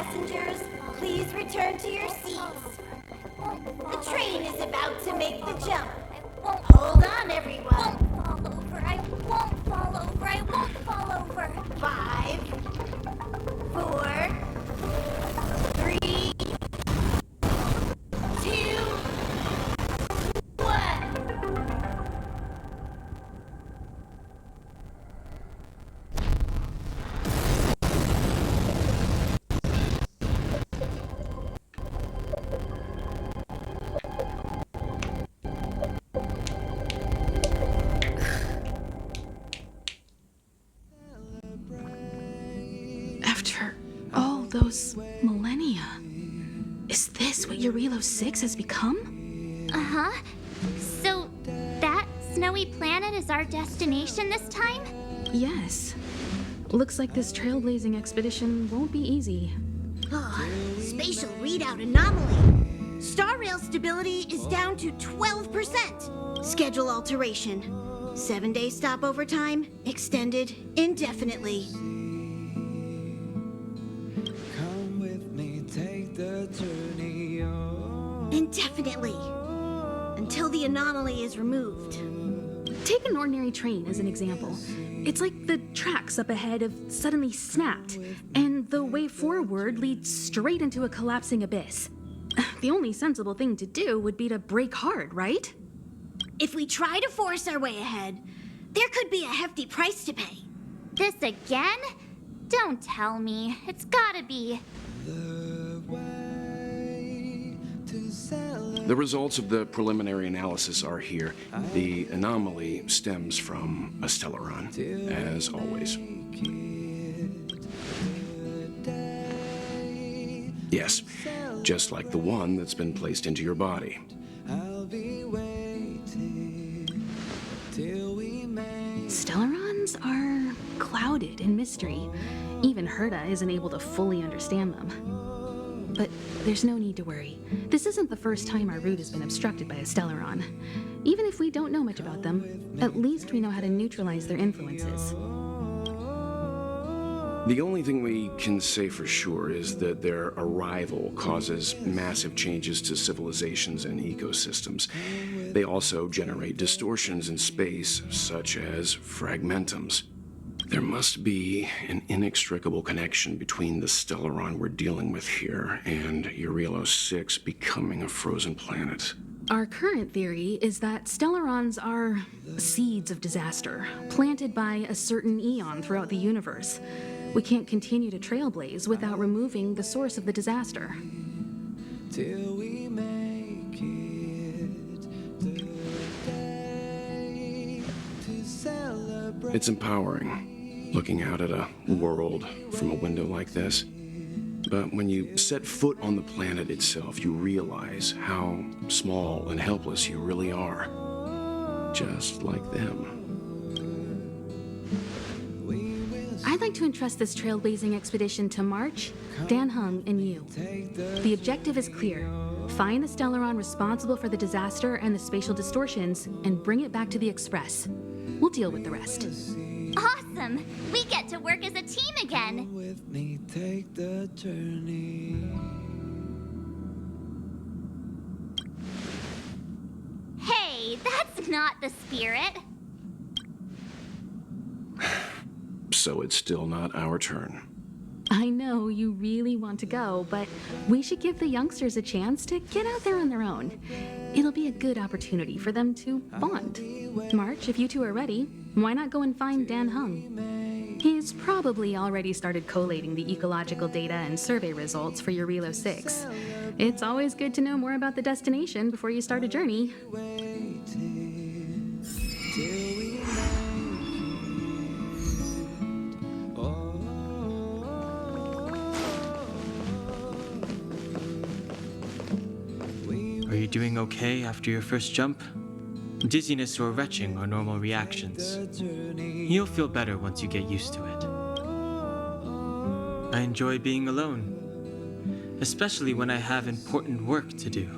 passengers, please return to your seats. The train is about to make the jump. Hold on, everyone. I won't fall over. I won't fall over. 5, 4, 3, 2, 1. After all those millennia, is this what Eurilo 6 has become? Uh-huh. So, that snowy planet is our destination this time? Yes. Looks like this trailblazing expedition won't be easy. Spatial readout anomaly. Star rail stability is down to 12%. Schedule alteration. 7-day stopover time extended indefinitely. Come with me, take the journey on. Indefinitely. Until the anomaly is removed. Take an ordinary train as an example. It's like the tracks up ahead have suddenly snapped, and the way forward leads straight into a collapsing abyss. The only sensible thing to do would be to brake hard, right? If we try to force our way ahead, there could be a hefty price to pay. This again? Don't tell me. It's gotta be. The way to celebrate. The results of the preliminary analysis are here. The anomaly stems from a Stellaron, as always. Yes, just like the one that's been placed into your body. I'll be waiting till we make. Stellarons are clouded in mystery. Even Herta isn't able to fully understand them. But there's no need to worry. This isn't the first time our route has been obstructed by a Stellaron. Even if we don't know much about them, at least we know how to neutralize their influences. The only thing we can say for sure is that their arrival causes massive changes to civilizations and ecosystems. They also generate distortions in space, such as fragmentums. There must be an inextricable connection between the Stellaron we're dealing with here and Eurilo 6 becoming a frozen planet. Our current theory is that Stellarons are seeds of disaster, planted by a certain eon throughout the universe. We can't continue to trailblaze without removing the source of the disaster. Till we make it the day to celebrate. It's empowering, looking out at a world from a window like this. But when you set foot on the planet itself, you realize how small and helpless you really are. Just like them. I'd like to entrust this trailblazing expedition to March, Dan Heng, and you. The objective is clear. Find the Stellaron responsible for the disaster and the spatial distortions, and bring it back to the Express. We'll deal with the rest. Awesome! We get to work as a team again. With me, take the journey. Hey, that's not the spirit. So it's still not our turn. I know you really want to go, but we should give the youngsters a chance to get out there on their own. It'll be a good opportunity for them to bond. March, if you two are ready, why not go and find Dan Heng? He's probably already started collating the ecological data and survey results for Eurilo 6. It's always good to know more about the destination before you start a journey. Are you doing okay after your first jump? Dizziness or retching are normal reactions. You'll feel better once you get used to it. I enjoy being alone, especially when I have important work to do.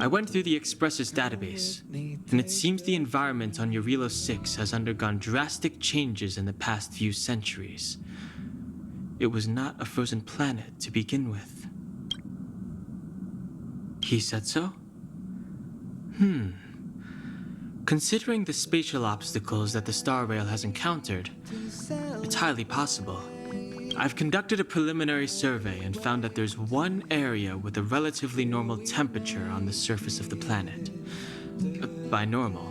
I went through the Express's database, and it seems the environment on Eurilo 6 has undergone drastic changes in the past few centuries. it was not a frozen planet to begin with. He said so? Considering the spatial obstacles that the Star Rail has encountered, it's highly possible. I've conducted a preliminary survey and found that there's one area with a relatively normal temperature on the surface of the planet. By normal,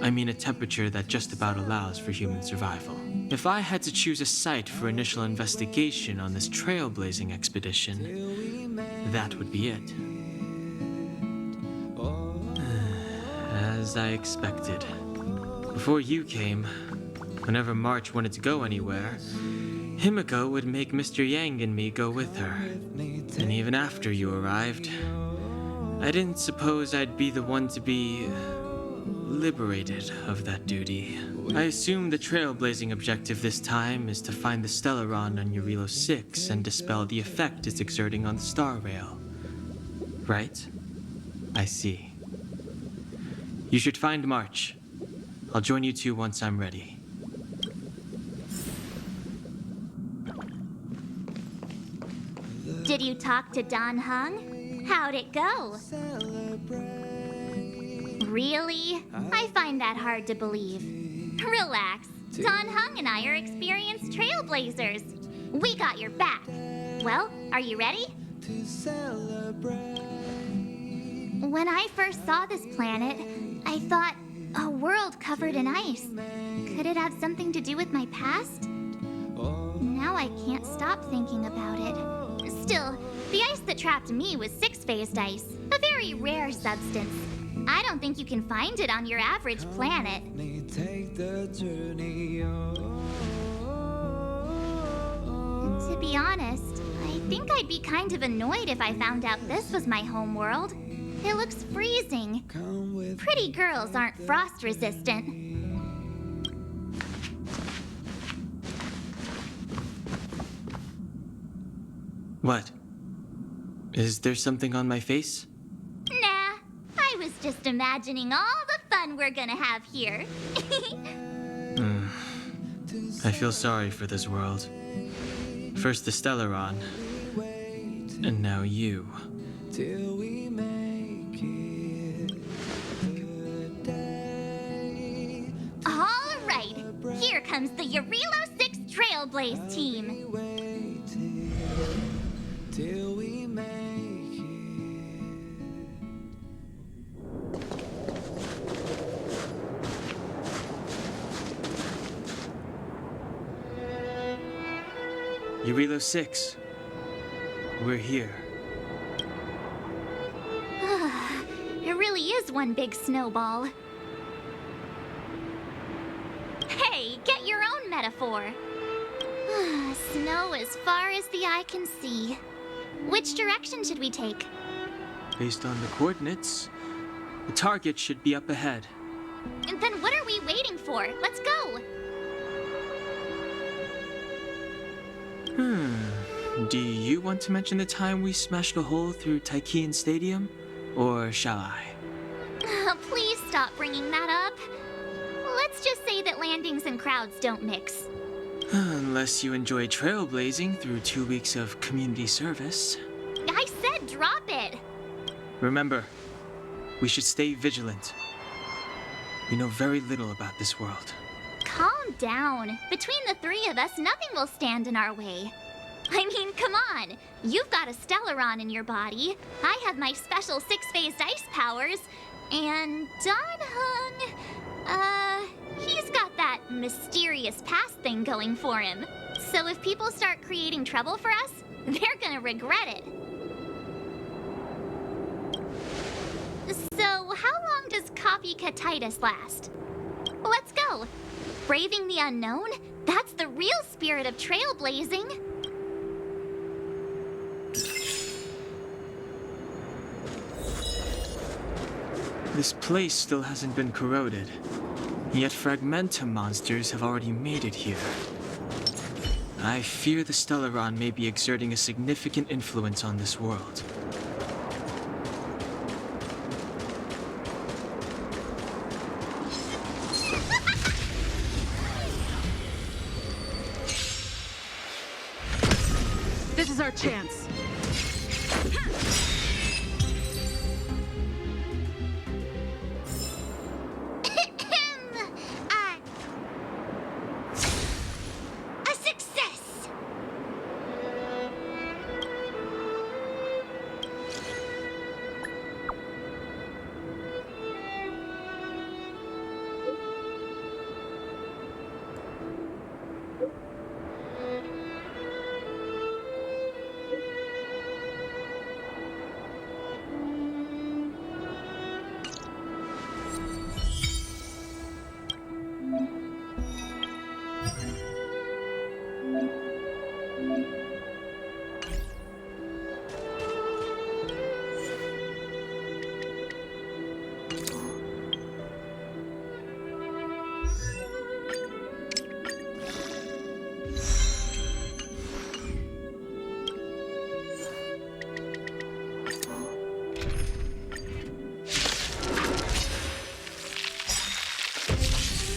I mean a temperature that just about allows for human survival. If I had to choose a site for initial investigation on this trailblazing expedition, that would be it. As I expected. Before you came, whenever March wanted to go anywhere, Himiko would make Mr. Yang and me go with her. And even after you arrived, I didn't suppose I'd be the one to be liberated of that duty. I assume the trailblazing objective this time is to find the Stellaron on Eurilo 6 and dispel the effect it's exerting on the Star Rail. Right? I see. You should find March. I'll join you two once I'm ready. Did you talk to Dan Heng? How'd it go? Really? I find that hard to believe. Relax. Dan Heng and I are experienced trailblazers. We got your back. Well, are you ready? When I first saw this planet, I thought, a world covered in ice. Could it have something to do with my past? Now I can't stop thinking about it. Still, the ice that trapped me was six-phased ice, a very rare substance. I don't think you can find it on your average planet. Take the journey. To be honest, I think I'd be kind of annoyed if I found out this was my home world. It looks freezing. Come with Pretty girls aren't frost resistant. What? Is there something on my face? Nah, I was just imagining all the fun we're gonna have here. I feel sorry for this world. First the Stellaron, and now you. till we make it. Good day. All right, here comes the Eurilo 6 Trailblaze team. Waiting till we make it. Eurilo 6. We're here. It really is one big snowball. Hey, get your own metaphor. Snow as far as the eye can see. Which direction should we take? Based on the coordinates, the target should be up ahead. And then what are we waiting for? Let's go! Do you want to mention the time we smashed a hole through Taikian Stadium? Or shall I? Please stop bringing that up. Let's just say that landings and crowds don't mix. Unless you enjoy trailblazing through 2 weeks of community service. I said drop it! Remember, we should stay vigilant. We know very little about this world. Calm down. Between the three of us, nothing will stand in our way. I mean, come on. You've got a Stellaron in your body. I have my special six-phased ice powers. And Dan Heng, he's got that mysterious past thing going for him. So if people start creating trouble for us, they're gonna regret it. So how long does copycatitis last? Let's go. Braving the unknown? That's the real spirit of trailblazing. This place still hasn't been corroded, yet Fragmentum monsters have already made it here. I fear the Stellaron may be exerting a significant influence on this world. our chance. A success!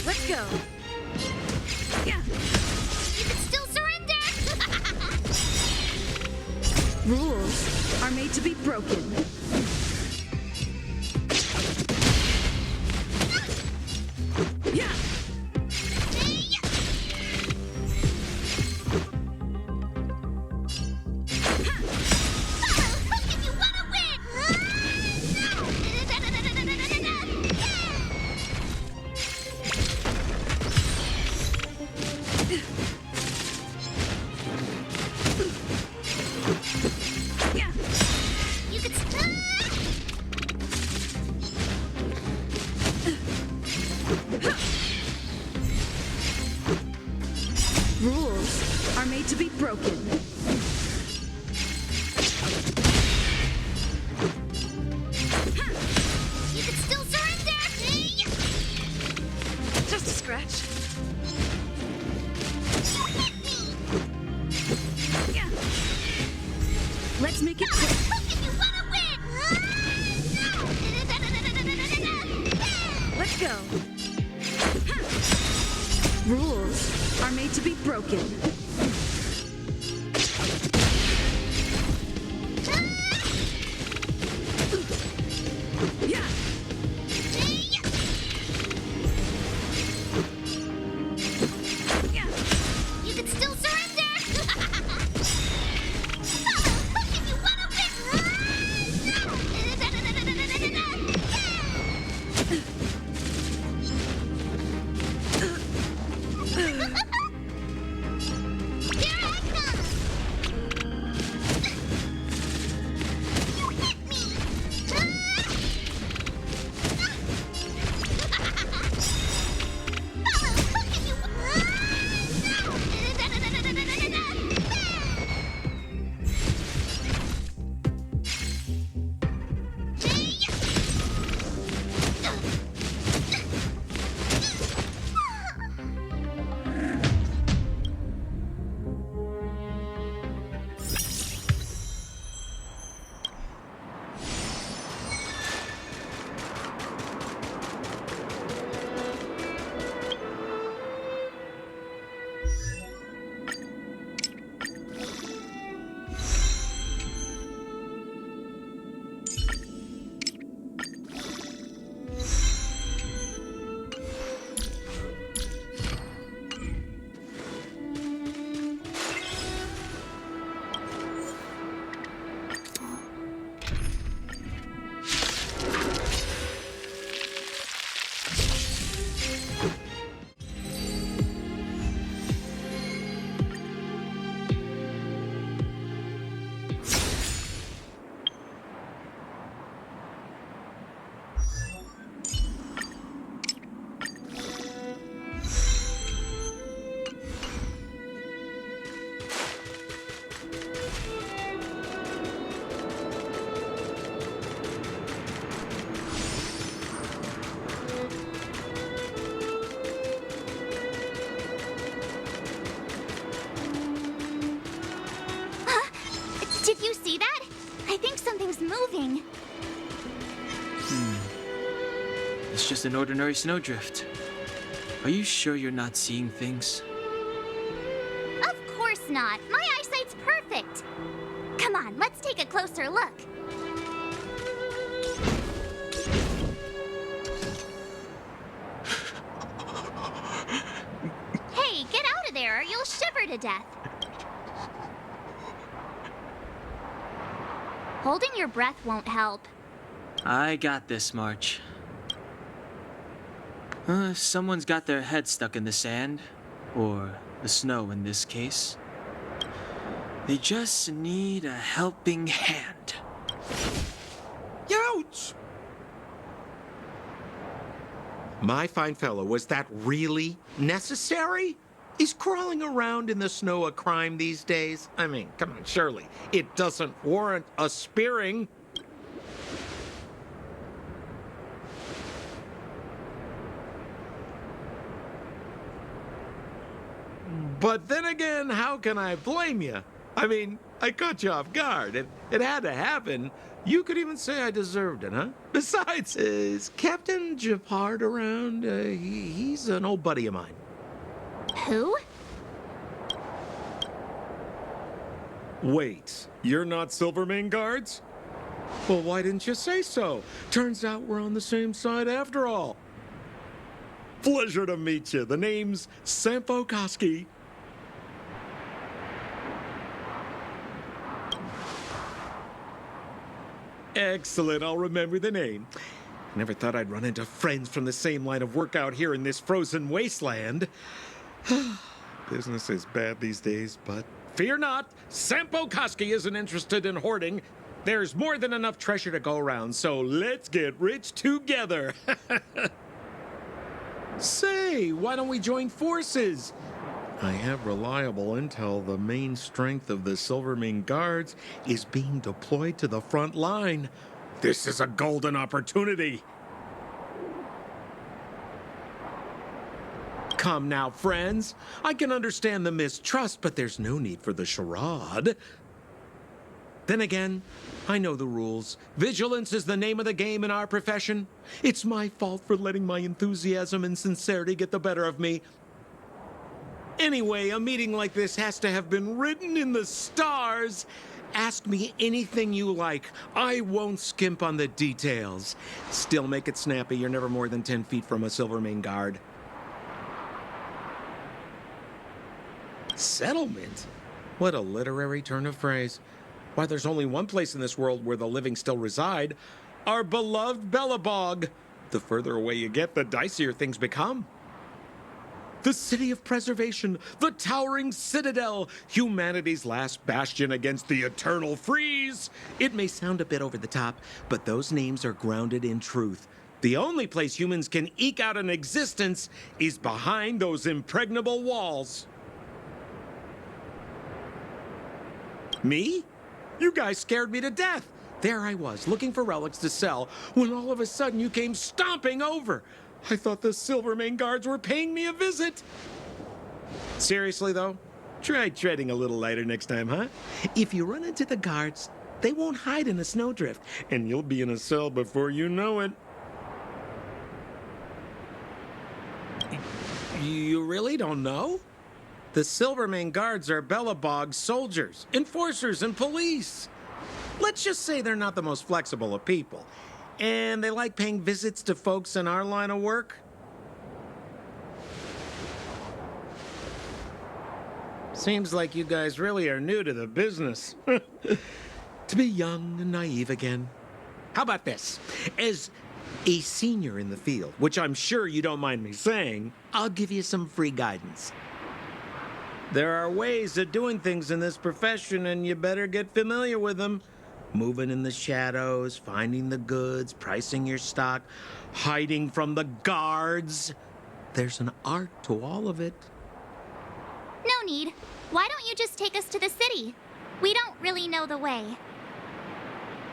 Let's go. Yeah. You can still surrender! Rules are made to be broken. Yeah. You wanna Yeah. You can still... Rules are made to be broken. You can still surrender! Just a scratch. Yeah. Let's make it quick. You wanna win! Let's go. Rules are made to be broken. Yeah. Yeah. You can still surrender! You wanna win! Here I come! You hit me! Did you see that? I think something's moving. It's just an ordinary snowdrift. Are you sure you're not seeing things? Of course not. My eyesight's perfect. on, let's take a closer look. Hey, get out of there or you'll shiver to death. Holding your breath won't help. I got this, March. If someone's got their head stuck in the sand, or the snow in this case, they just need a helping hand. Ouch! My fine fellow, was that really necessary? Is crawling around in the snow a crime these days? I mean, come on, surely. It doesn't warrant a spearing. But then again, how can I blame you? I mean, I caught you off guard. It had to happen. You could even say I deserved it, huh? Besides, is Captain Japard around? He's an old buddy of mine. Who? Wait, you're not Silvermane Guards? Well, why didn't you say so? Turns out we're on the same side after all. Pleasure to meet you. The name's Sampo Koski. Excellent, I'll remember the name. Never thought I'd run into friends from the same line of work out here in this frozen wasteland. Business is bad these days, but fear not, Sampo Koski isn't interested in hoarding. There's more than enough treasure to go around, so let's get rich together. Say, why don't we join forces? I have reliable intel the main strength of the Silvermane Guards is being deployed to the front line. This is a golden opportunity. Come now, friends. I can understand the mistrust, but there's no need for the charade. Then again, I know the rules. Vigilance is the name of the game in our profession. It's my fault for letting my enthusiasm and sincerity get the better of me. Anyway, a meeting like this has to have been written in the stars. Ask me anything you like. I won't skimp on the details. Still make it snappy. You're never more than 10 feet from a Silvermane Guard. Settlement? What a literary turn of phrase. Why, there's only one place in this world where the living still reside. Our beloved Belobog. The further away you get, the dicier things become. The city of preservation, the towering citadel, humanity's last bastion against the eternal freeze. It may sound a bit over the top, but those names are grounded in truth. The only place humans can eke out an existence is behind those impregnable walls. Me? You guys scared me to death. There I was, looking for relics to sell, when all of a sudden you came stomping over. I thought the Silvermane Guards were paying me a visit. Seriously, though, try treading a little lighter next time, huh? If you run into the guards, they won't hide in a snowdrift, and you'll be in a cell before you know it. You really don't know? The Silvermane Guards are Belobog's soldiers, enforcers, and police. Let's just say they're not the most flexible of people. And they like paying visits to folks in our line of work. Seems like you guys really are new to the business. To be young and naive again. How about this? As a senior in the field, which I'm sure you don't mind me saying, I'll give you some free guidance. There are ways of doing things in this profession, and you better get familiar with them. Moving in the shadows, finding the goods, pricing your stock, hiding from the guards. There's an art to all of it. No need. Why don't you just take us to the city? We don't really know the way.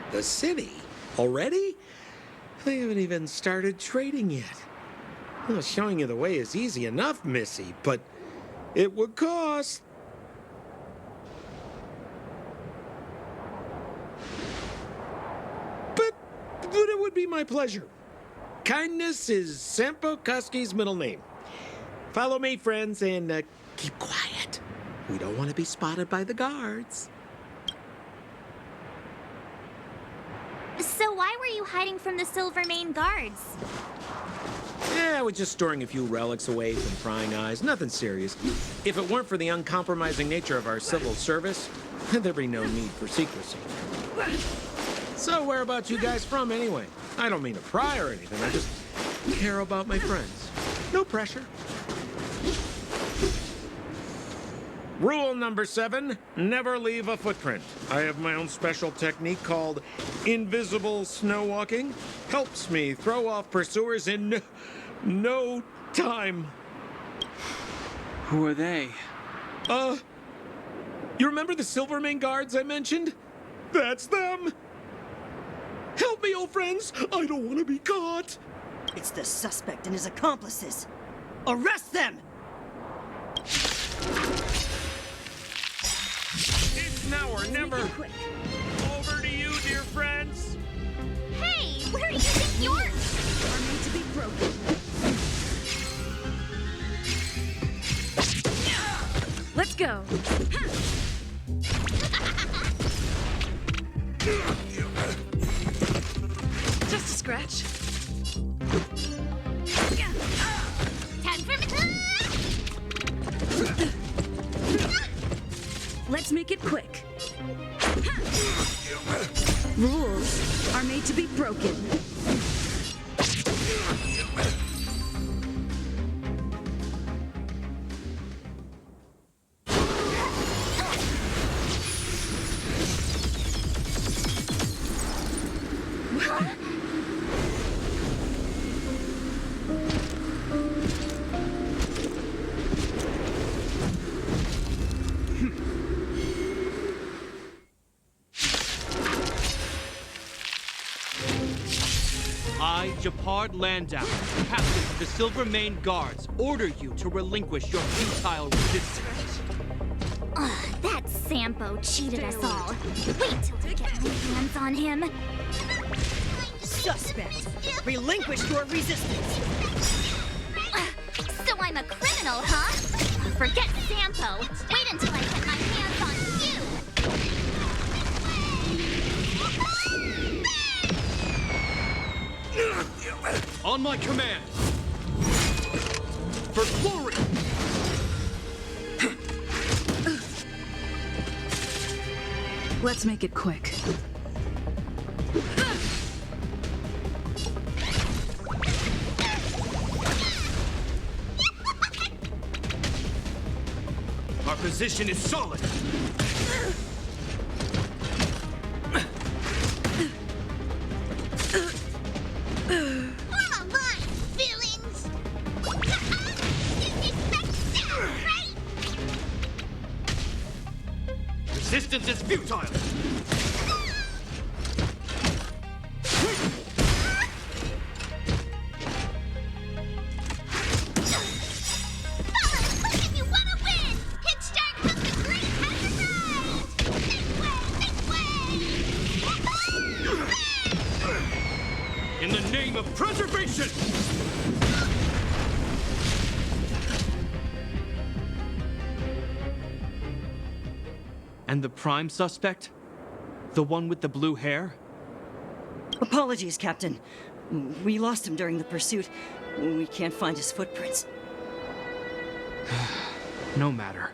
The city? Already? They haven't even started trading yet. Well, showing you the way is easy enough, Missy, but it would cost. But it would be my pleasure. Kindness is Sampo Koski's middle name. Follow me, friends, and keep quiet. We don't want to be spotted by the guards. So why were you hiding from the Silvermane guards? Yeah, I was just storing a few relics away from prying eyes. Nothing serious. If it weren't for the uncompromising nature of our civil service, there'd be no need for secrecy. So whereabouts you guys from, anyway? I don't mean to pry or anything. I just care about my friends. No pressure. Rule number 7, never leave a footprint. I have my own special technique called invisible snow walking. Helps me throw off pursuers in no time. Who are they? You remember the Silvermane guards I mentioned? That's them. Help me, old friends. I don't want to be caught. It's the suspect and his accomplices. Arrest them! It's now or never. Quick. Over to you, dear friends. Hey, where do you think you're? Are made to be broken. Let's go. Just a scratch. Time for Let's make it quick. Rules are made to be broken. I, Japard Landau, captain of the Silvermane Guards, order you to relinquish your futile resistance. That Sampo cheated us all. Wait till I get my hands on him. Suspect! Relinquish your resistance! So I'm a criminal, huh? Forget Sampo. Wait until I get my hands on you. On my command! For glory! Let's make it quick. Our position is solid! Resistance is futile! In the name of preservation! And the prime suspect? The one with the blue hair? Apologies, Captain. We lost him during the pursuit. We can't find his footprints. No matter.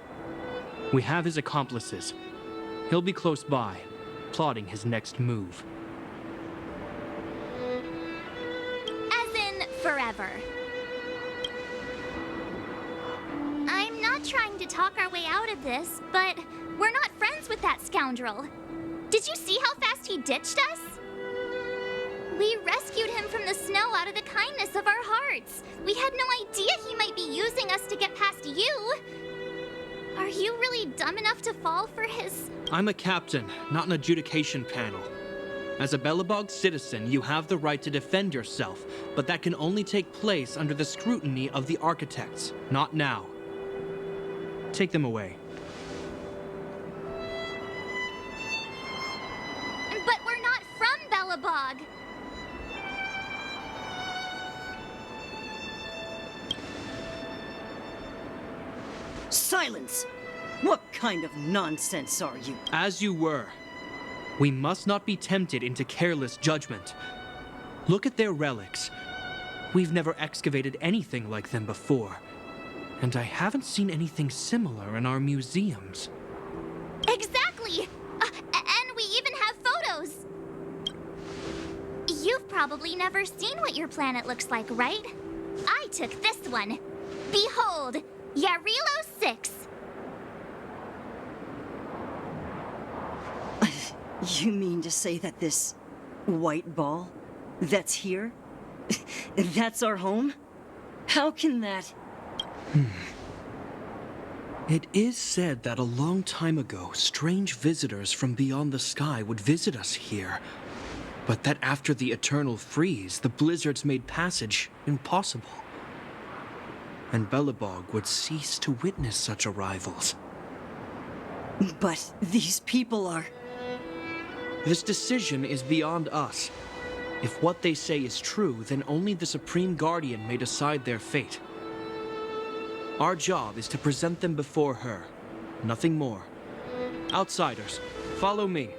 We have his accomplices. He'll be close by, plotting his next move. As in forever. I'm not trying to talk our way out of this, but we're not friends with that scoundrel. Did you see how fast he ditched us? We rescued him from the snow out of the kindness of our hearts. We had no idea he might be using us to get past you. Are you really dumb enough to fall for his... I'm a captain, not an adjudication panel. As a Belobog citizen, you have the right to defend yourself, but that can only take place under the scrutiny of the architects, not now. Take them away. But we're not from Belobog. Silence! What kind of nonsense are you? As you were. We must not be tempted into careless judgment. Look at their relics. We've never excavated anything like them before. And I haven't seen anything similar in our museums. Exactly! And we even have photos! You've probably never seen what your planet looks like, right? I took this one. Behold, Yarilo 6. You mean to say that this white ball that's here, that's our home? How can that... It is said that a long time ago, strange visitors from beyond the sky would visit us here. But that after the eternal freeze, the blizzards made passage impossible. And Belobog would cease to witness such arrivals. But these people are... This decision is beyond us. If what they say is true, then only the Supreme Guardian may decide their fate. Our job is to present them before her. Nothing more. Outsiders, follow me.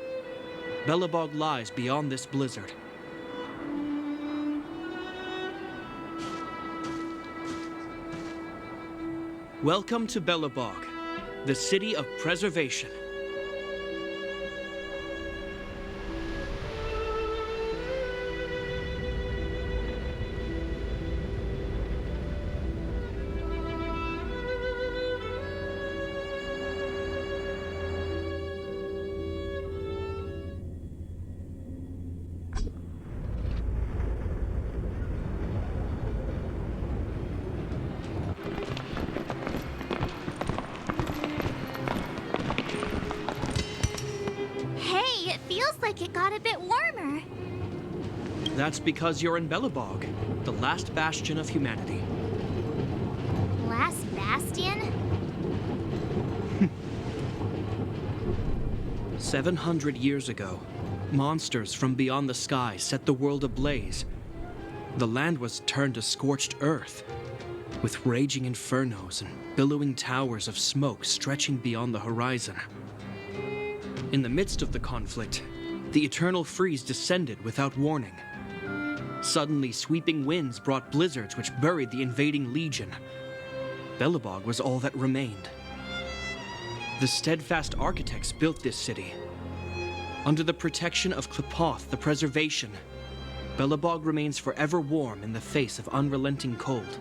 Belobog lies beyond this blizzard. Welcome to Belobog, the city of preservation. It got a bit warmer. That's because you're in Belobog, the last bastion of humanity. Last bastion? 700 years ago, monsters from beyond the sky set the world ablaze. The land was turned to scorched earth, with raging infernos and billowing towers of smoke stretching beyond the horizon. In the midst of the conflict, the eternal freeze descended without warning. Suddenly, sweeping winds brought blizzards which buried the invading legion. Belobog was all that remained. The steadfast architects built this city. Under the protection of Qlipoth, the preservation, Belobog remains forever warm in the face of unrelenting cold.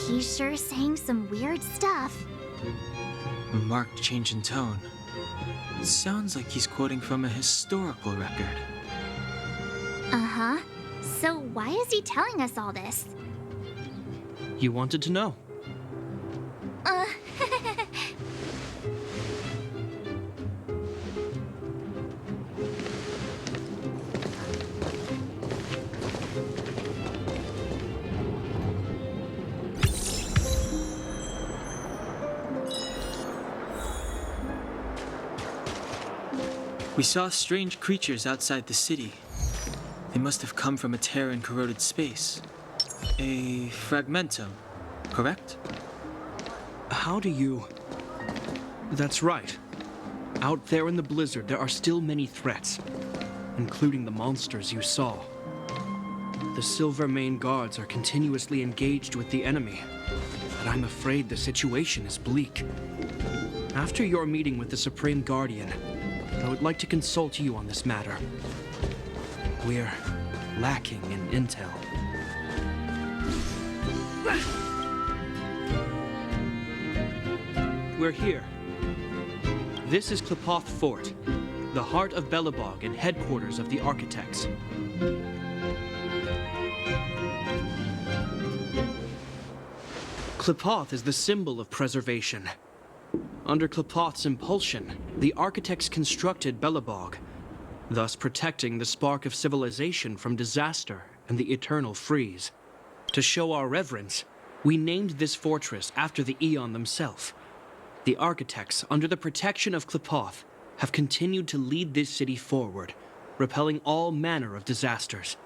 He's sure saying some weird stuff. A marked change in tone. It sounds like he's quoting from a historical record. Uh-huh. So why is he telling us all this? You wanted to know. We saw strange creatures outside the city. They must have come from a Terran-corroded space. A fragmentum, correct? How do you... That's right. Out there in the blizzard, there are still many threats, including the monsters you saw. The Silvermane guards are continuously engaged with the enemy, but I'm afraid the situation is bleak. After your meeting with the Supreme Guardian, I would like to consult you on this matter. We're lacking in intel. We're here. This is Qlipoth Fort, the heart of Belobog and headquarters of the architects. Qlipoth is the symbol of preservation. Under Qlipoth's impulsion, the architects constructed Belobog, thus protecting the spark of civilization from disaster and the eternal freeze. To show our reverence, we named this fortress after the Aeon themselves. The architects, under the protection of Qlipoth, have continued to lead this city forward, repelling all manner of disasters.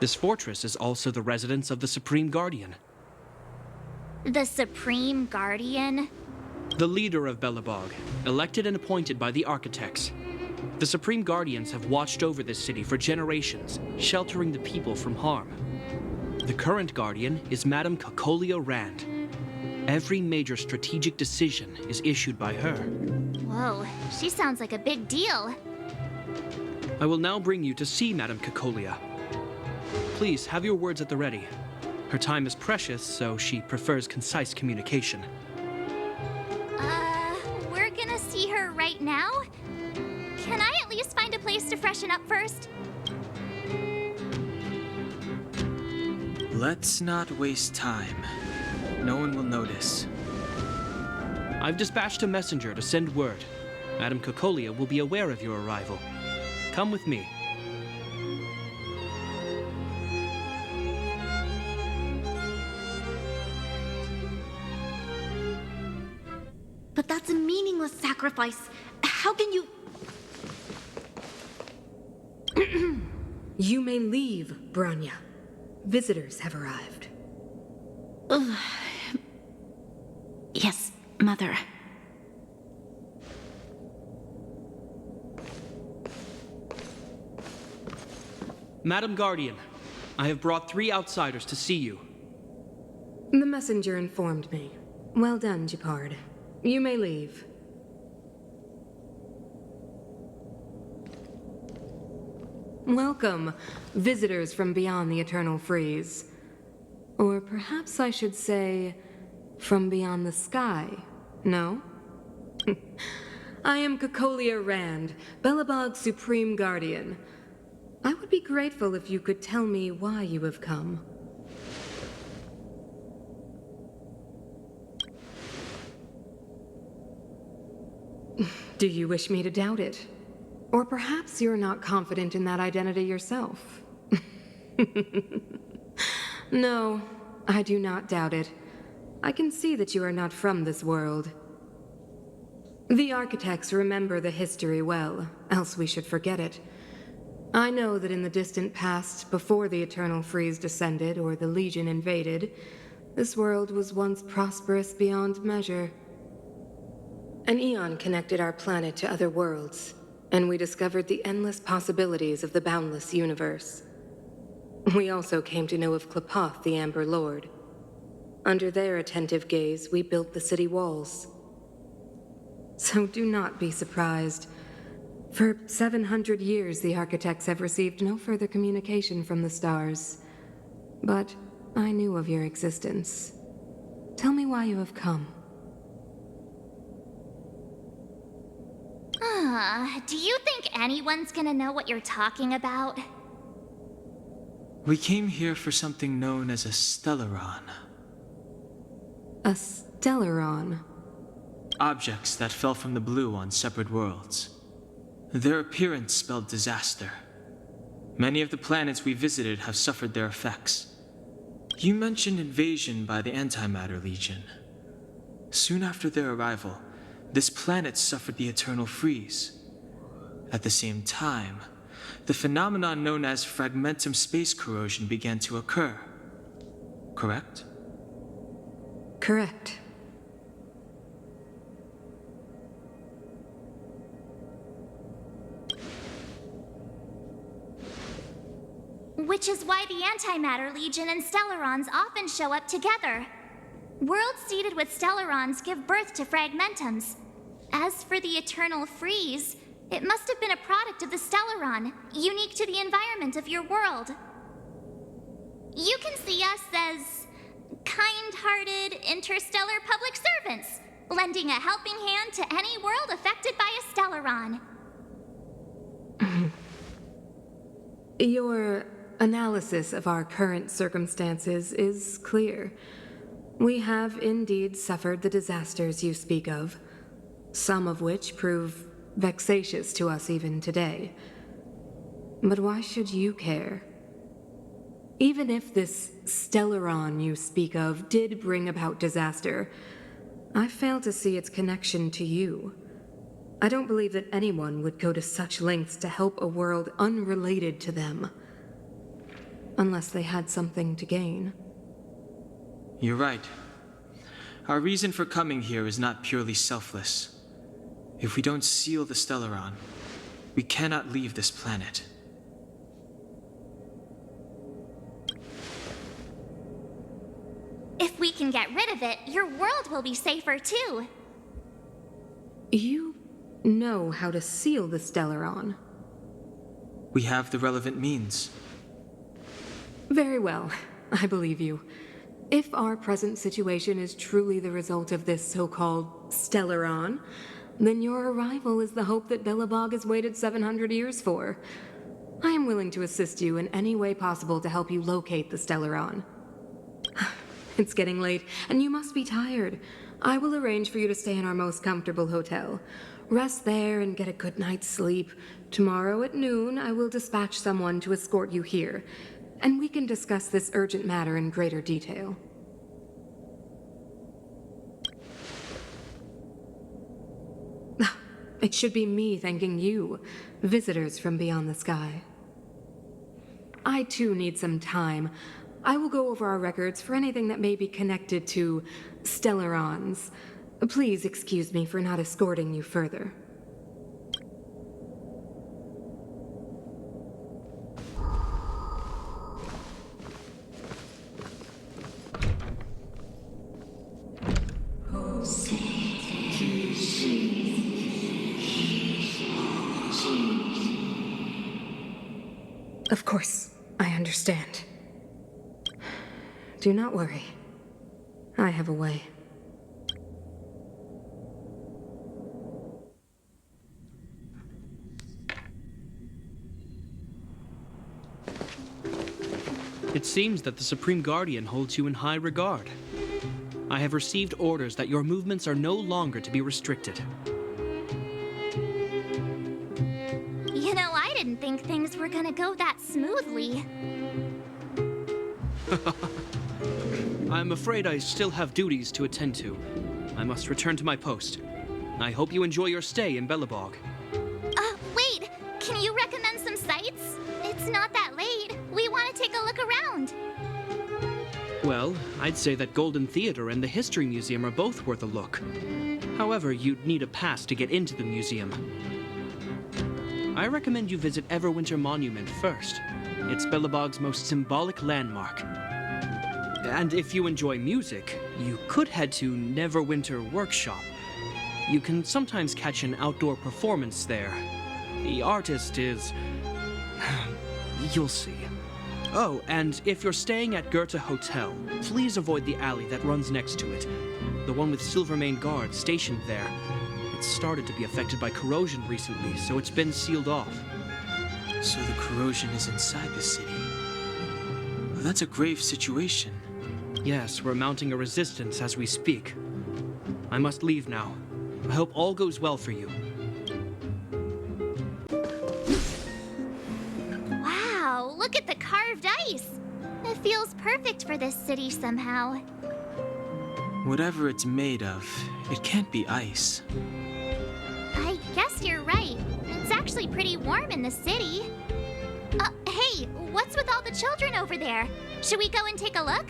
This fortress is also the residence of the Supreme Guardian. The Supreme Guardian? The leader of Belobog, elected and appointed by the architects. The Supreme Guardians have watched over this city for generations, sheltering the people from harm. The current Guardian is Madame Cocolia Rand. Every major strategic decision is issued by her. Whoa, she sounds like a big deal. I will now bring you to see Madame Cocolia. Please have your words at the ready. Her time is precious, so she prefers concise communication. We're gonna see her right now? Can I at least find a place to freshen up first? Let's not waste time. No one will notice. I've dispatched a messenger to send word. Madame Cocolia will be aware of your arrival. Come with me. But that's a meaningless sacrifice. How can you... You may leave, Branya. Visitors have arrived. Yes, Mother. Madam Guardian, I have brought 3 outsiders to see you. The messenger informed me. Well done, Gepard. You may leave. Welcome, visitors from beyond the Eternal Freeze. Or perhaps I should say, from beyond the sky, no? I am Cocolia Rand, Belobog's Supreme Guardian. I would be grateful if you could tell me why you have come. Do you wish me to doubt it? Or perhaps you're not confident in that identity yourself. No, I do not doubt it. I can see that you are not from this world. The architects remember the history well, else we should forget it. I know that in the distant past, before the Eternal Freeze descended or the Legion invaded, this world was once prosperous beyond measure. An eon connected our planet to other worlds, and we discovered the endless possibilities of the boundless universe. We also came to know of Klapoth, the Amber Lord. Under their attentive gaze, we built the city walls. So do not be surprised. For 700 years, the architects have received no further communication from the stars. But I knew of your existence. Tell me why you have come. Do you think anyone's gonna know what you're talking about? We came here for something known as a Stellaron. A Stellaron? Objects that fell from the blue on separate worlds. Their appearance spelled disaster. Many of the planets we visited have suffered their effects. You mentioned invasion by the Antimatter Legion. Soon after their arrival, this planet suffered the Eternal Freeze. At the same time, the phenomenon known as fragmentum space corrosion began to occur. Correct? Correct. Which is why the Antimatter Legion and Stellarons often show up together. Worlds seeded with Stellarons give birth to fragmentums. As for the Eternal Freeze, it must have been a product of the Stellaron, unique to the environment of your world. You can see us as kind-hearted interstellar public servants, lending a helping hand to any world affected by a Stellaron. Your analysis of our current circumstances is clear. We have indeed suffered the disasters you speak of, some of which prove vexatious to us even today. But why should you care? Even if this Stellaron you speak of did bring about disaster, I fail to see its connection to you. I don't believe that anyone would go to such lengths to help a world unrelated to them. Unless they had something to gain. You're right. our reason for coming here is not purely selfless. If we don't seal the Stellaron, we cannot leave this planet. If we can get rid of it, your world will be safer too. You know how to seal the Stellaron. We have the relevant means. Very well, I believe you. If our present situation is truly the result of this so-called Stellaron, then your arrival is the hope that Belobog has waited 700 years for. I am willing to assist you in any way possible to help you locate the Stellaron. It's getting late, and you must be tired. I will arrange for you to stay in our most comfortable hotel. Rest there and get a good night's sleep. Tomorrow at noon, I will dispatch someone to escort you here, and we can discuss this urgent matter in greater detail. It should be me thanking you, visitors from beyond the sky. I too need some time. I will go over our records for anything that may be connected to Stellarons. Please excuse me for not escorting you further. Of course, I understand. Do not worry. I have a way. It seems that the Supreme Guardian holds you in high regard. I have received orders that your movements are no longer to be restricted. You know, I didn't think things were gonna go that smoothly. I'm afraid I still have duties to attend to. I must return to my post. I hope you enjoy your stay in Belobog. Wait! Can you recommend some sites? It's not that late. We want to take a look around. Well, I'd say that Golden Theater and the History Museum are both worth a look. However, you'd need a pass to get into the museum. I recommend you visit Everwinter Monument first. It's Belobog's most symbolic landmark. And if you enjoy music, you could head to Neverwinter Workshop. You can sometimes catch an outdoor performance there. The artist is... you'll see. Oh, and if you're staying at Goethe Hotel, please avoid the alley that runs next to it. The one with Silvermane guards stationed there. It's started to be affected by corrosion recently, so it's been sealed off. So the corrosion is inside the city. Well, that's a grave situation. Yes, we're mounting a resistance as we speak. I must leave now. I hope all goes well for you. Wow, look at the carved ice. It feels perfect for this city somehow. Whatever it's made of, it can't be ice. I guess you're right. It's actually pretty warm in the city. Hey, what's with all the children over there? Should we go and take a look?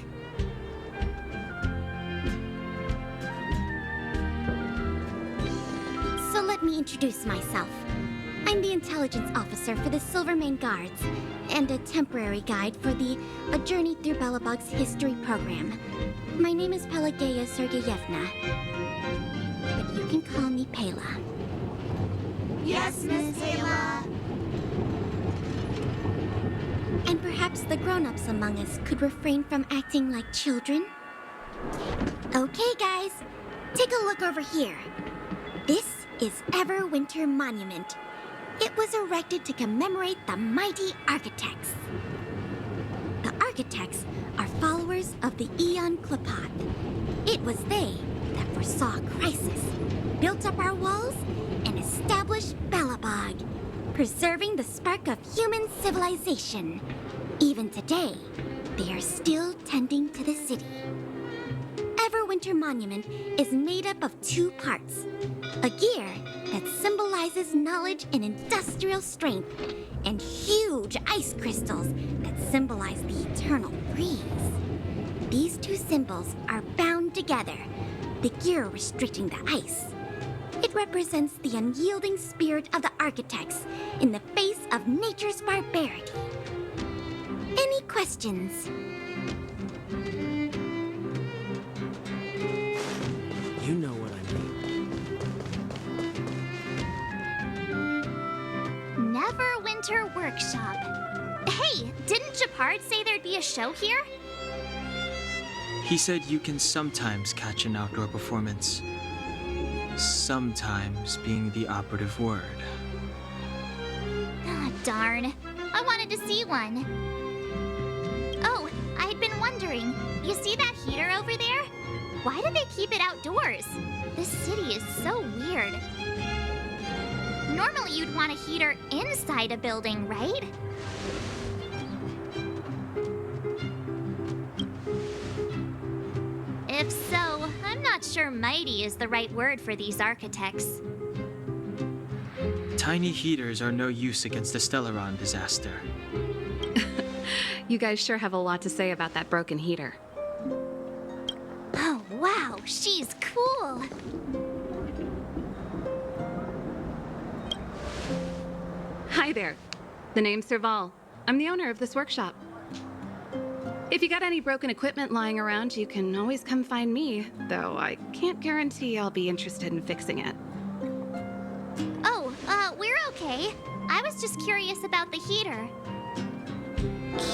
So let me introduce myself. I'm the intelligence officer for the Silvermane Guards, and a temporary guide for the A Journey Through Belobog's History program. My name is Pelageya Sergeyevna, but you can call me Pela. Yes, Miss Pela. And perhaps the grown-ups among us could refrain from acting like children. Okay, guys, take a look over here. This is Everwinter Monument. It was erected to commemorate the mighty architects. The architects are followers of the Aeon Klapat. It was they that foresaw crisis, built up our walls, and established Belobog, preserving the spark of human civilization. Even today, they are still tending to the city. Everwinter Monument is made up of two parts. A gear that symbolizes knowledge and industrial strength, and huge ice crystals that symbolize the eternal breeze. These two symbols are bound together, the gear restricting the ice. It represents the unyielding spirit of the architects in the face of nature's barbarity. Any questions? You know what I mean. Neverwinter Workshop. Hey, didn't Japard say there'd be a show here? He said you can sometimes catch an outdoor performance. Sometimes being the operative word. Ah, darn. I wanted to see one. Oh, I'd been wondering. You see that heater over there? Why do they keep it outdoors? This city is so weird. Normally you'd want a heater inside a building, right? If so, I'm not sure mighty is the right word for these architects. Tiny heaters are no use against the Stellaron disaster. You guys sure have a lot to say about that broken heater. Oh, wow, she's cool. Hi there. The name's Serval. I'm the owner of this workshop. If you got any broken equipment lying around, you can always come find me, though I can't guarantee I'll be interested in fixing it. Oh, we're okay. I was just curious about the heater.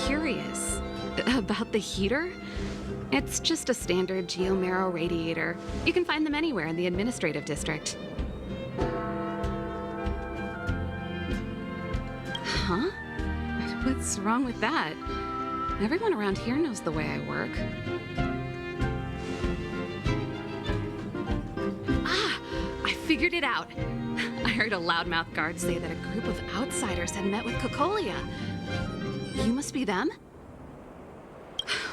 Curious? About the heater? It's just a standard Geomarrow radiator. You can find them anywhere in the administrative district. Huh? What's wrong with that? Everyone around here knows the way I work. Ah! I figured it out! I heard a loudmouth guard say that a group of outsiders had met with Cocolia. You must be them?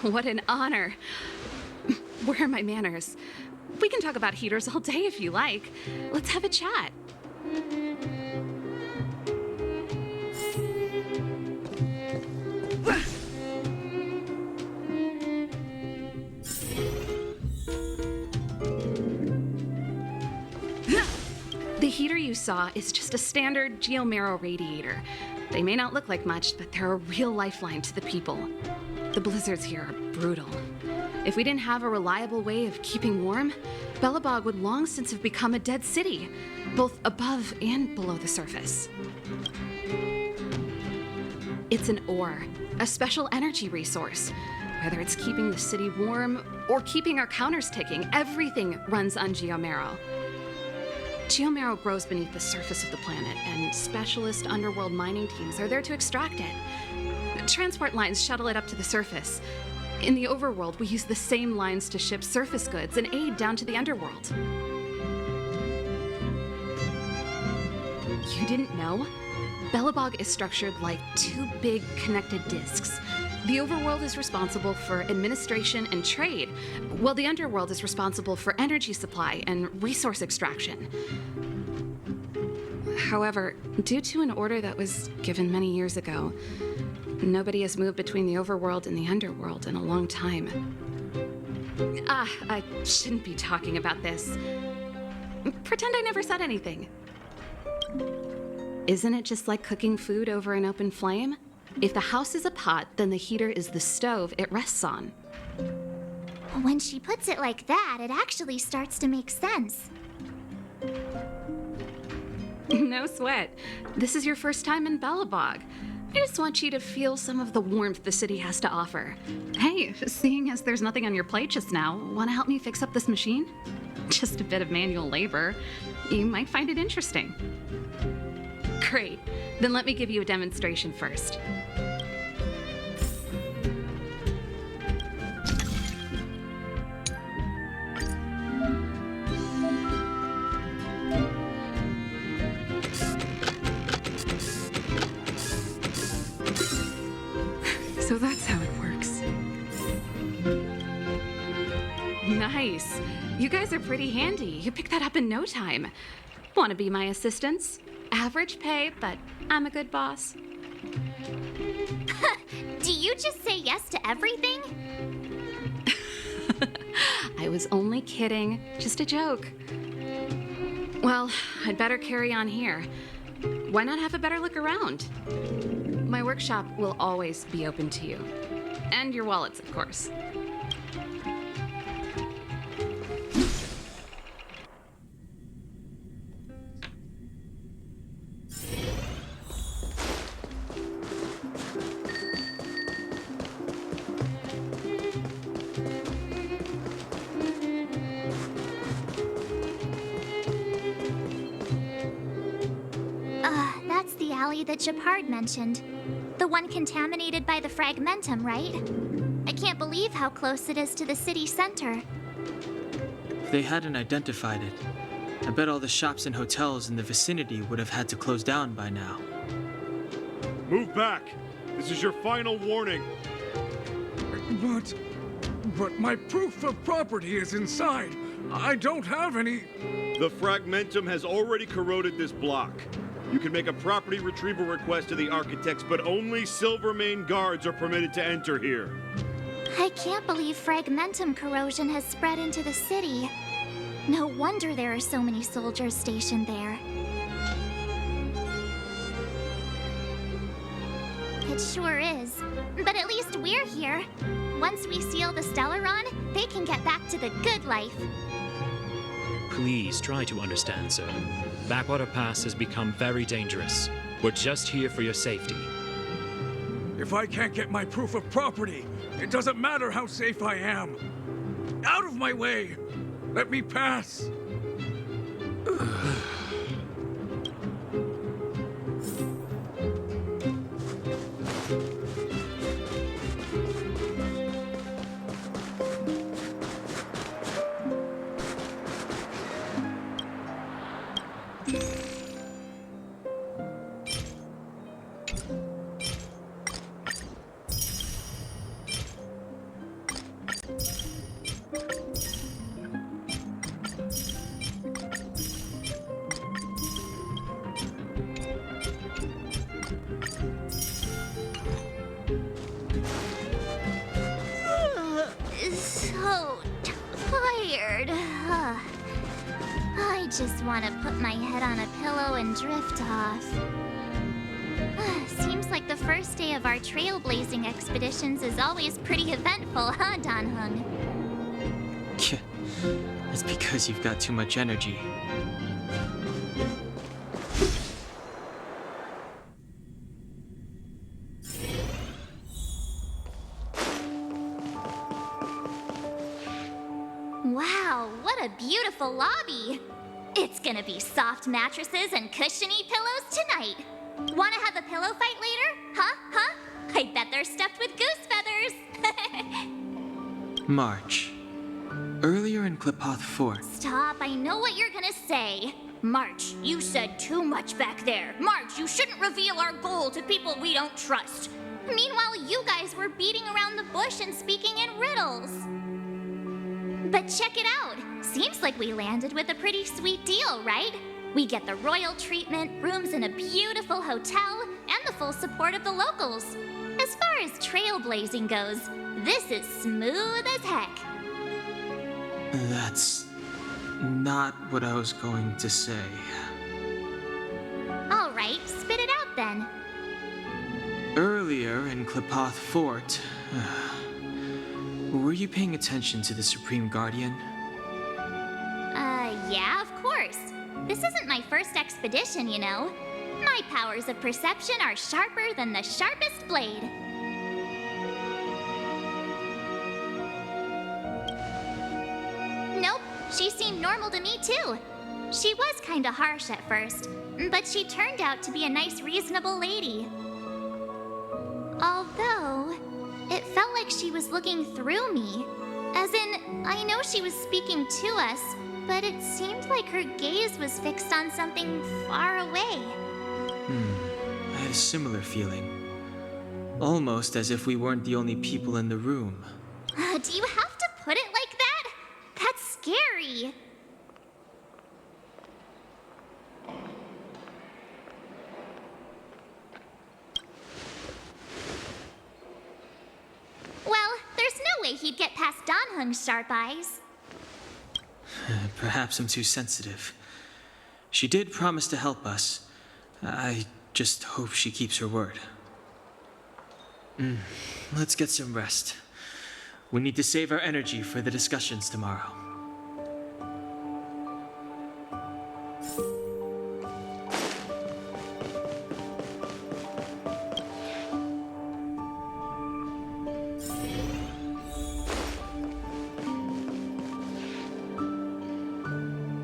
What an honor. Where are my manners? We can talk about heaters all day if you like. Let's have a chat. The heater you saw is just a standard Geomarrow radiator. They may not look like much, but they're a real lifeline to the people. The blizzards here are brutal. If we didn't have a reliable way of keeping warm, Belobog would long since have become a dead city, both above and below the surface. It's an ore, a special energy resource. Whether it's keeping the city warm or keeping our counters ticking, everything runs on Geomarrow. Geomarrow grows beneath the surface of the planet, and specialist underworld mining teams are there to extract it. Transport lines shuttle it up to the surface. In the overworld, we use the same lines to ship surface goods and aid down to the underworld. You didn't know? Belobog is structured like two big connected disks. The overworld is responsible for administration and trade, while the underworld is responsible for energy supply and resource extraction. However, due to an order that was given many years ago, nobody has moved between the overworld and the underworld in a long time. I shouldn't be talking about this. Pretend I never said anything. Isn't it just like cooking food over an open flame? If the house is a pot, then the heater is the stove it rests on. When she puts it like that, it actually starts to make sense. No sweat. This is your first time in Belobog. I just want you to feel some of the warmth the city has to offer. Hey, seeing as there's nothing on your plate just now, want to help me fix up this machine? Just a bit of manual labor. You might find it interesting. Great. Then let me give you a demonstration first. So that's how it works. Nice. You guys are pretty handy. You picked that up in no time. Want to be my assistants? Average pay, but I'm a good boss. Do you just say yes to everything? I was only kidding. Just a joke. Well, I'd better carry on here. Why not have a better look around? My workshop will always be open to you. And your wallets, of course. That's the alley that Japard mentioned. The one contaminated by the fragmentum, right? I can't believe how close it is to the city center. If they hadn't identified it, I bet all the shops and hotels in the vicinity would have had to close down by now. Move back! This is your final warning! But my proof of property is inside. I don't have any... The fragmentum has already corroded this block. You can make a property retrieval request to the architects, but only Silvermane guards are permitted to enter here. I can't believe fragmentum corrosion has spread into the city. No wonder there are so many soldiers stationed there. It sure is. But at least we're here. Once we seal the Stellaron, they can get back to the good life. Please try to understand, sir. Backwater Pass has become very dangerous. We're just here for your safety. If I can't get my proof of property, it doesn't matter how safe I am. Out of my way! Let me pass! So tired. I just want to put my head on a pillow and drift off. Seems like the first day of our trailblazing expeditions is always pretty eventful, huh, Dan Heng? It's because you've got too much energy. Wow, what a beautiful lobby! It's gonna be soft mattresses and cushiony pillows tonight. Wanna have a pillow fight later? Huh? I bet they're stuffed with goose feathers! March. Earlier in Klipoth Fort. Stop, I know what you're gonna say. March, you said too much back there. March, you shouldn't reveal our goal to people we don't trust. Meanwhile, you guys were beating around the bush and speaking in riddles. But check it out. Seems like we landed with a pretty sweet deal, right? We get the royal treatment, rooms in a beautiful hotel, and the full support of the locals. As far as trailblazing goes, this is smooth as heck. That's not what I was going to say. All right, spit it out then. Earlier in Klipoth Fort, were you paying attention to the Supreme Guardian? Yeah, of course. This isn't my first expedition, you know. My powers of perception are sharper than the sharpest blade. Nope, she seemed normal to me too. She was kinda harsh at first, but she turned out to be a nice, reasonable lady. Although, it felt like she was looking through me. As in, I know she was speaking to us, but it seemed like her gaze was fixed on something far away. I had a similar feeling. Almost as if we weren't the only people in the room. Do you have to put it like that? That's scary. Well, there's no way he'd get past Dan Heng's sharp eyes. Perhaps I'm too sensitive. She did promise to help us. I just hope she keeps her word. Let's get some rest. We need to save our energy for the discussions tomorrow.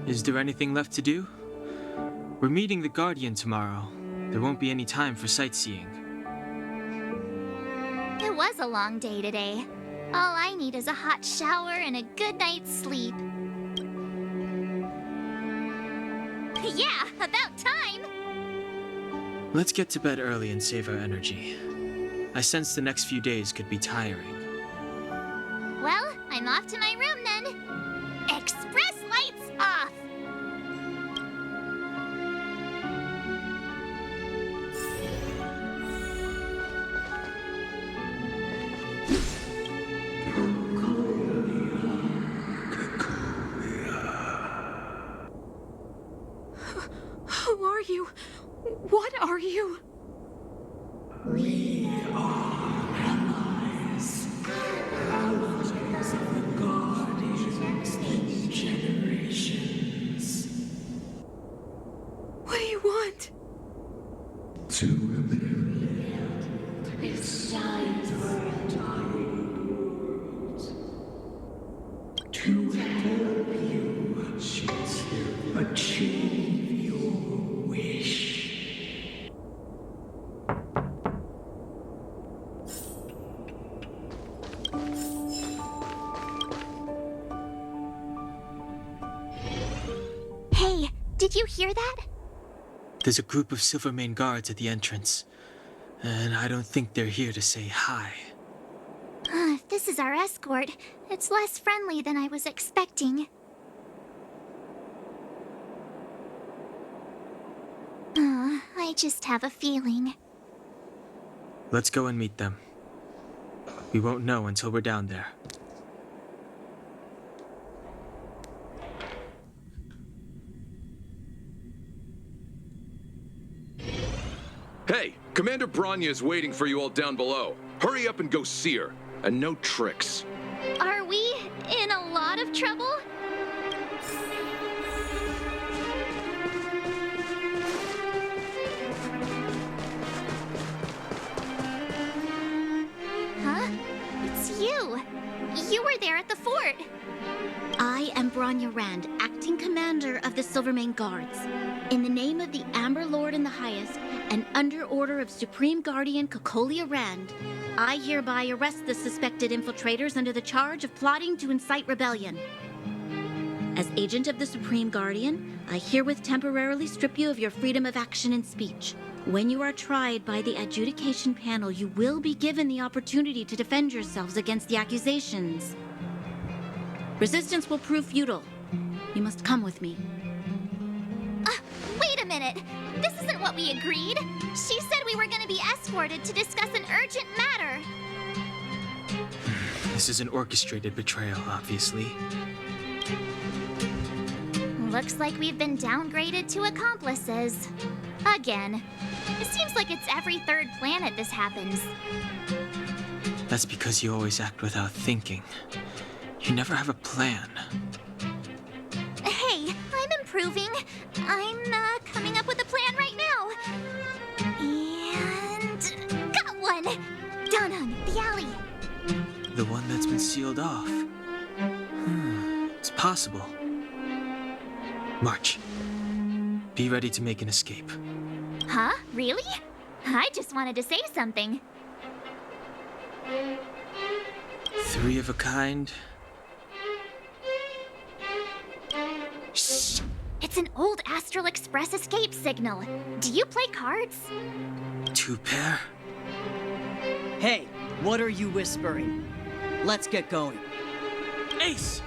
Is there anything left to do? We're meeting the Guardian tomorrow. There won't be any time for sightseeing. It was a long day today. All I need is a hot shower and a good night's sleep. Yeah, about time! Let's get to bed early and save our energy. I sense the next few days could be tiring. Well, I'm off to my room then. Express lights off! Who are you? What are you? We are allies. Thousands of guardians in generations. What do you want? To rebuild this giant world. To help you achieve your wish. Hey, did you hear that? There's a group of Silvermane guards at the entrance, and I don't think they're here to say hi. If this is our escort, it's less friendly than I was expecting. I just have a feeling. Let's go and meet them. We won't know until we're down there. Hey, Commander Bronya is waiting for you all down below. Hurry up and go see her. And no tricks. Are we in a lot of trouble? Huh? It's you. You were there at the fort. I am Bronya Rand, acting commander of the Silvermane Guards. In the name of the Amber Lord and the Highest, and under order of Supreme Guardian Cocolia Rand, I hereby arrest the suspected infiltrators under the charge of plotting to incite rebellion. As agent of the Supreme Guardian, I herewith temporarily strip you of your freedom of action and speech. When you are tried by the adjudication panel, you will be given the opportunity to defend yourselves against the accusations. Resistance will prove futile. You must come with me. Wait a minute. This isn't what we agreed. She said we were going to be escorted to discuss an urgent matter. This is an orchestrated betrayal, obviously. Looks like we've been downgraded to accomplices. Again. It seems like it's every third planet this happens. That's because you always act without thinking. You never have a plan. Hey, I'm improving. I'm coming up with a plan right now. And got one! Down on the alley. The one that's been sealed off. It's possible. March. Be ready to make an escape. Huh? Really? I just wanted to say something. 3 of a kind. Shh! It's an old Astral Express escape signal. Do you play cards? 2 pair? Hey, what are you whispering? Let's get going. Ace!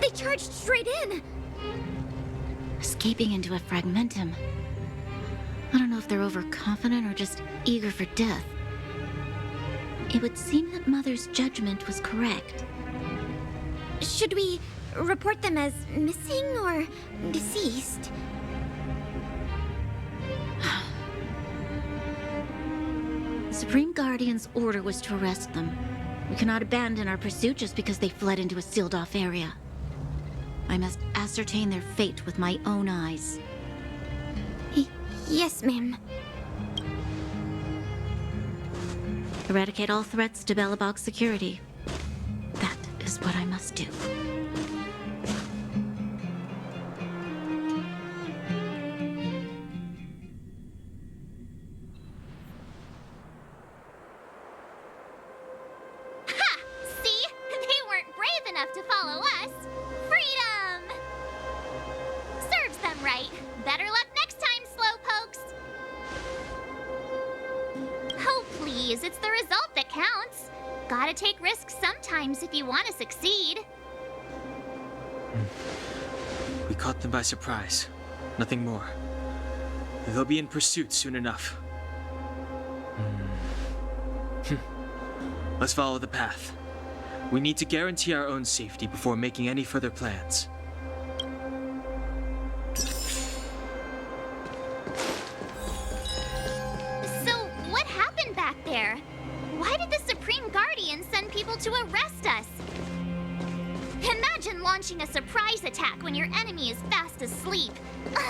They charged straight in! Escaping into a fragmentum. I don't know if they're overconfident or just eager for death. It would seem that Mother's judgment was correct. Should we report them as missing or deceased? The Supreme Guardian's order was to arrest them. We cannot abandon our pursuit just because they fled into a sealed-off area. I must ascertain their fate with my own eyes. Yes, ma'am. Eradicate all threats to Belobog's security. That is what I must do. Ha! See? They weren't brave enough to follow us. Freedom! Serves them right. Better luck next time, slowpokes. Oh, please, it's the result that counts. Gotta take risks sometimes if you want to succeed. We caught them by surprise. Nothing more. They'll be in pursuit soon enough. Let's follow the path. We need to guarantee our own safety before making any further plans. So, what happened back there? Why did the Supreme Guardian send people to arrest us? Imagine launching a surprise attack when your enemy is fast asleep.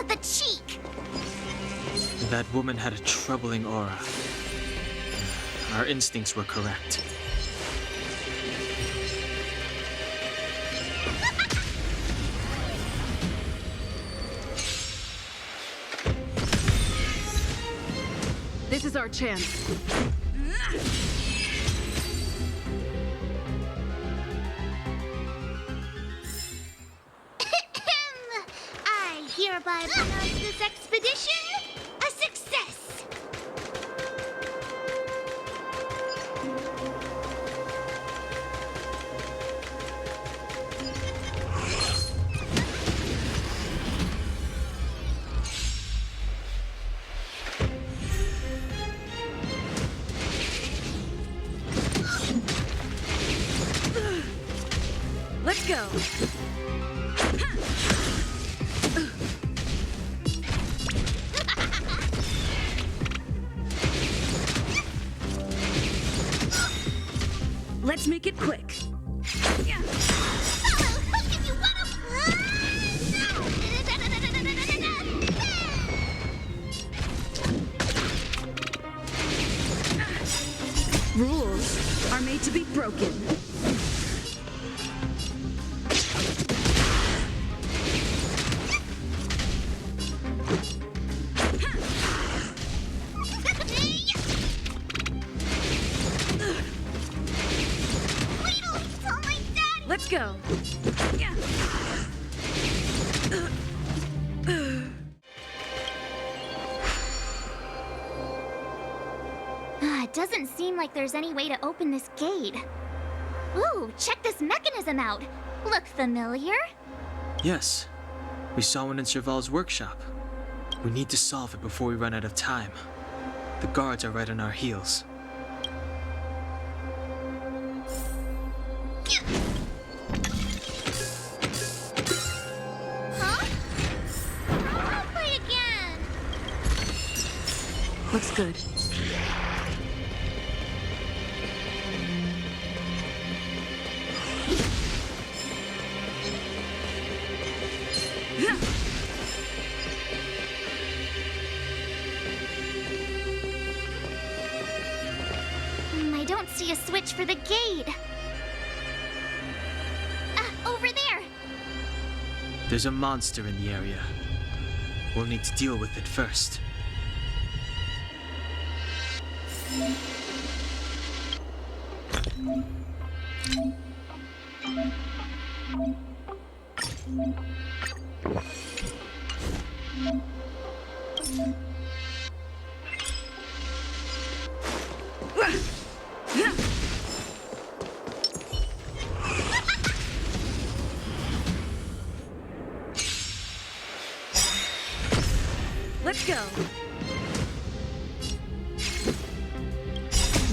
The cheek! That woman had a troubling aura. Our instincts were correct. This is our chance. I hereby pronounce this expedition a success! Let's go. Let's make it quick. Rules are made to be broken. Let's go. It doesn't seem like there's any way to open this gate. Ooh, check this mechanism out. Look familiar? Yes. We saw one in Serval's workshop. We need to solve it before we run out of time. The guards are right on our heels. Huh? I'll play again. Looks good. I don't see a switch for the gate. Over there. There's a monster in the area. We'll need to deal with it first. Let's go.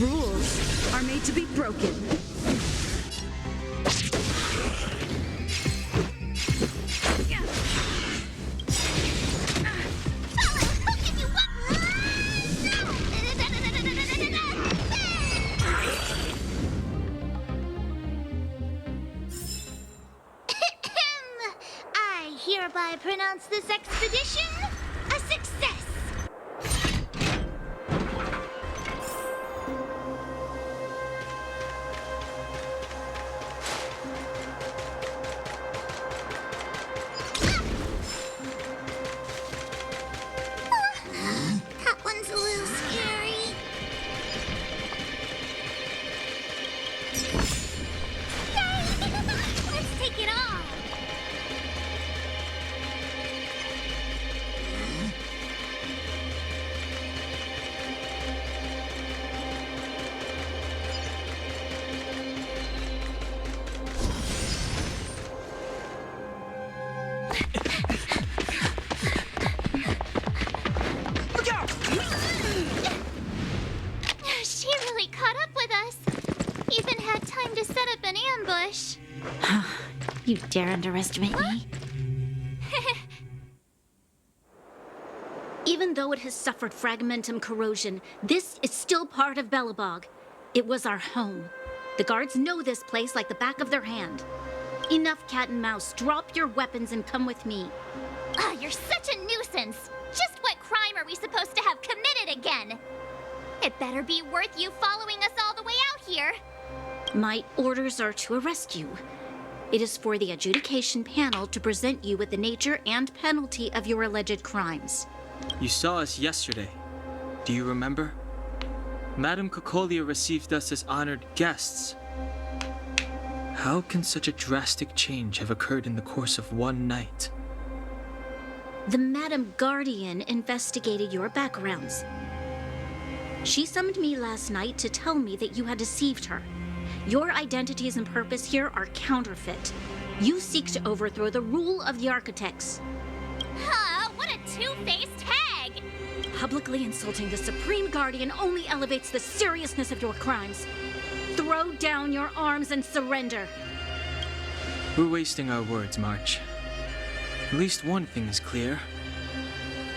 Rules are made to be broken. I hereby pronounce this expedition a success. That one's a little scary. Let's take it off. She really caught up with us. Even had time to set up an ambush. You dare underestimate me? Even though it has suffered fragmentum corrosion, this is still part of Belobog. It was our home. The guards know this place like the back of their hand. Enough cat and mouse. Drop your weapons and come with me. Ah, you're such a nuisance. Just what crime are we supposed to have committed again? It better be worth you following us all the way out here. My orders are to arrest you. It is for the adjudication panel to present you with the nature and penalty of your alleged crimes. You saw us yesterday. Do you remember? Madame Cocolia received us as honored guests. How can such a drastic change have occurred in the course of one night? The Madam Guardian investigated your backgrounds. She summoned me last night to tell me that you had deceived her. Your identities and purpose here are counterfeit. You seek to overthrow the rule of the Architects. Huh, what a two-faced hag! Publicly insulting the Supreme Guardian only elevates the seriousness of your crimes. Throw down your arms and surrender. We're wasting our words, March. At least one thing is clear.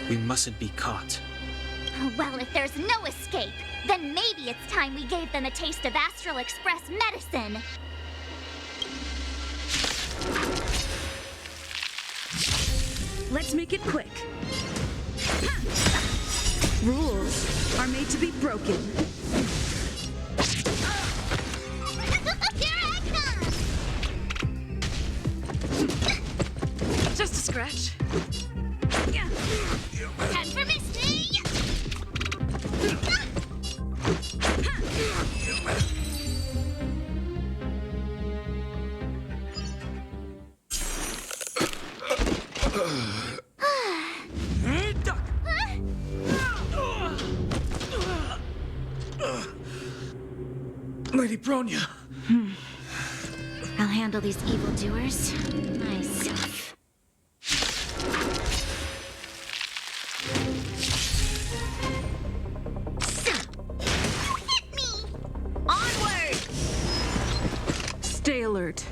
We mustn't be caught. Well, if there's no escape, then maybe it's time we gave them a taste of Astral Express medicine. Let's make it quick. Rules are made to be broken. Just a scratch. Time for Misty! Lady Bronya! I'll handle these evildoers myself. Stay alert.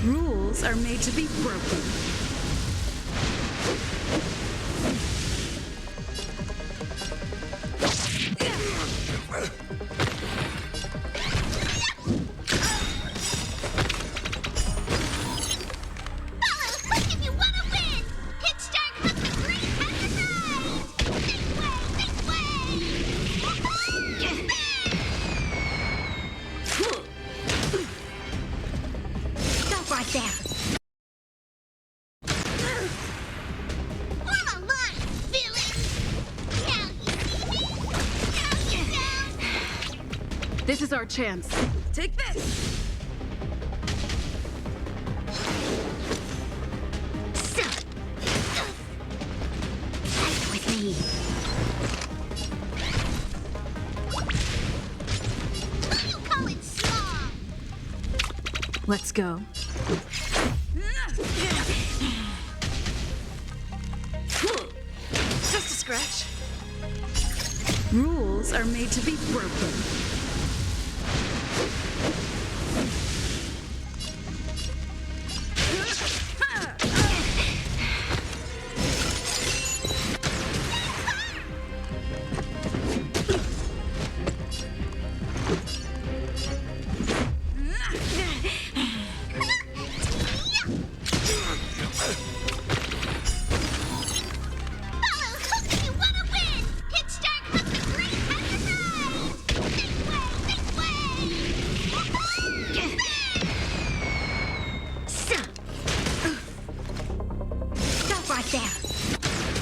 Rules are made to be broken. This is our chance. Take this! Fight with me. You call it small! Let's go. scratch. Rules are made to be broken.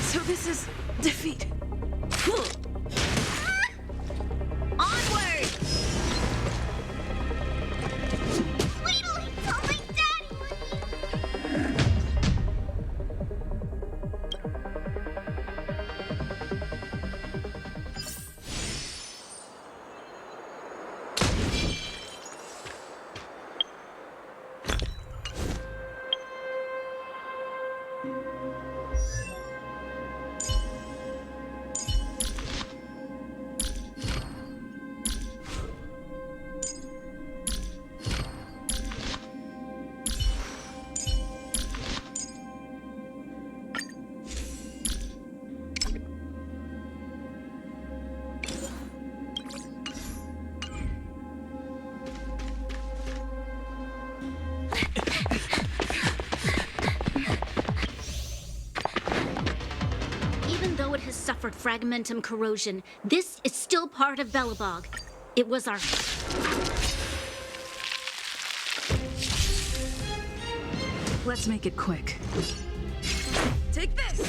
So this is defeat. Onward! Wait till he tells my daddy! Even though it has suffered fragmentum corrosion, this is still part of Belobog. It was our... Let's make it quick. Take this!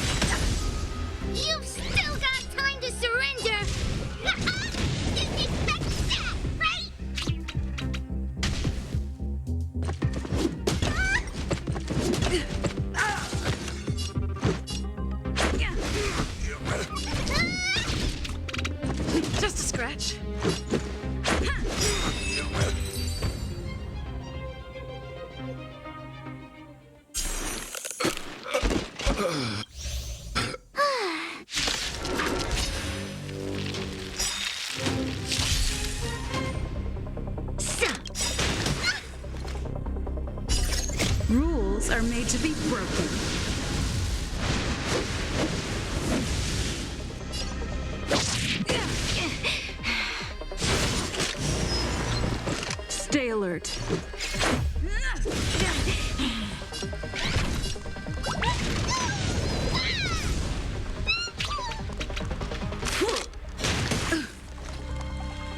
You've still got time to surrender! Didn't expect that, right? Just a scratch. Rules are made to be broken. Stay alert.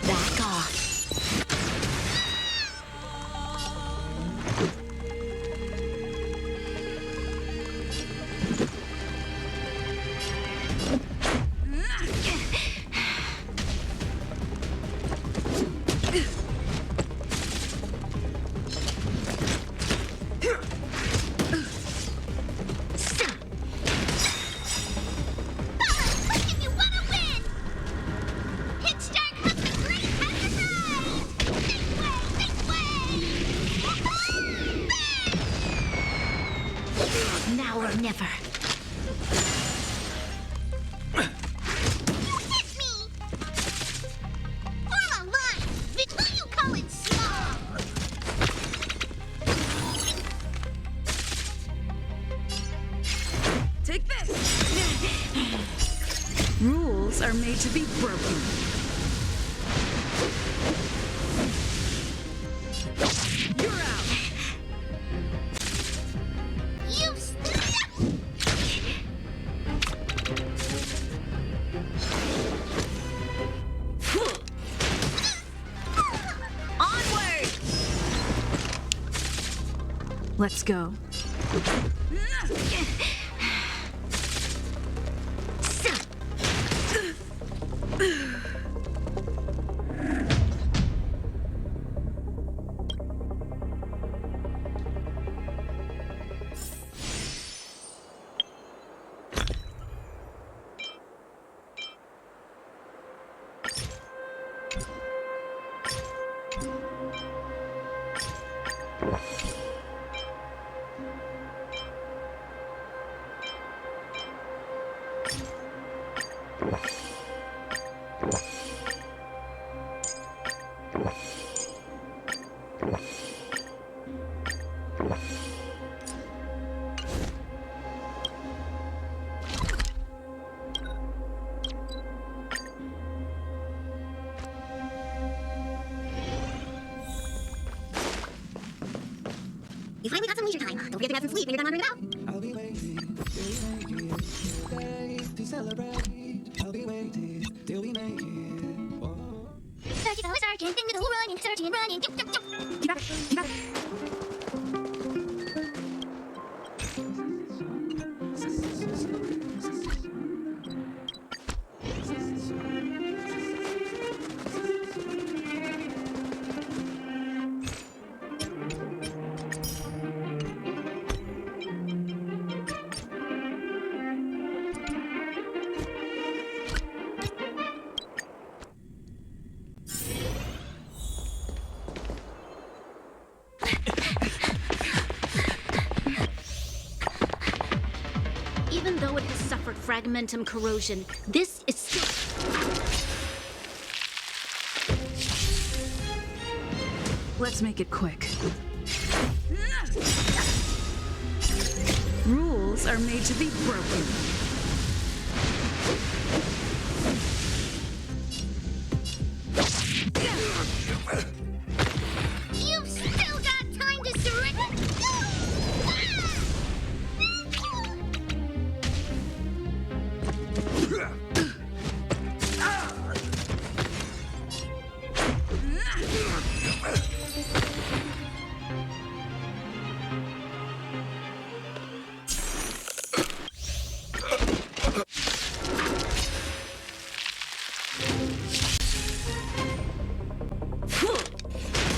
Back off. Now or never. You hit me! Form a line! What do you call it small? Take this! Rules are made to be broken. You're out! You Onward! Let's go. You finally got some leisure time. Don't forget to get some sleep when you're done wandering about. I'll be waiting to celebrate. I'll be waiting till we make it. Sergeant, running, searching, running. Keep up it. Keep up it. Even though it has suffered fragmentum corrosion, this is still... Let's make it quick. Rules are made to be broken. You've still got time to surrender.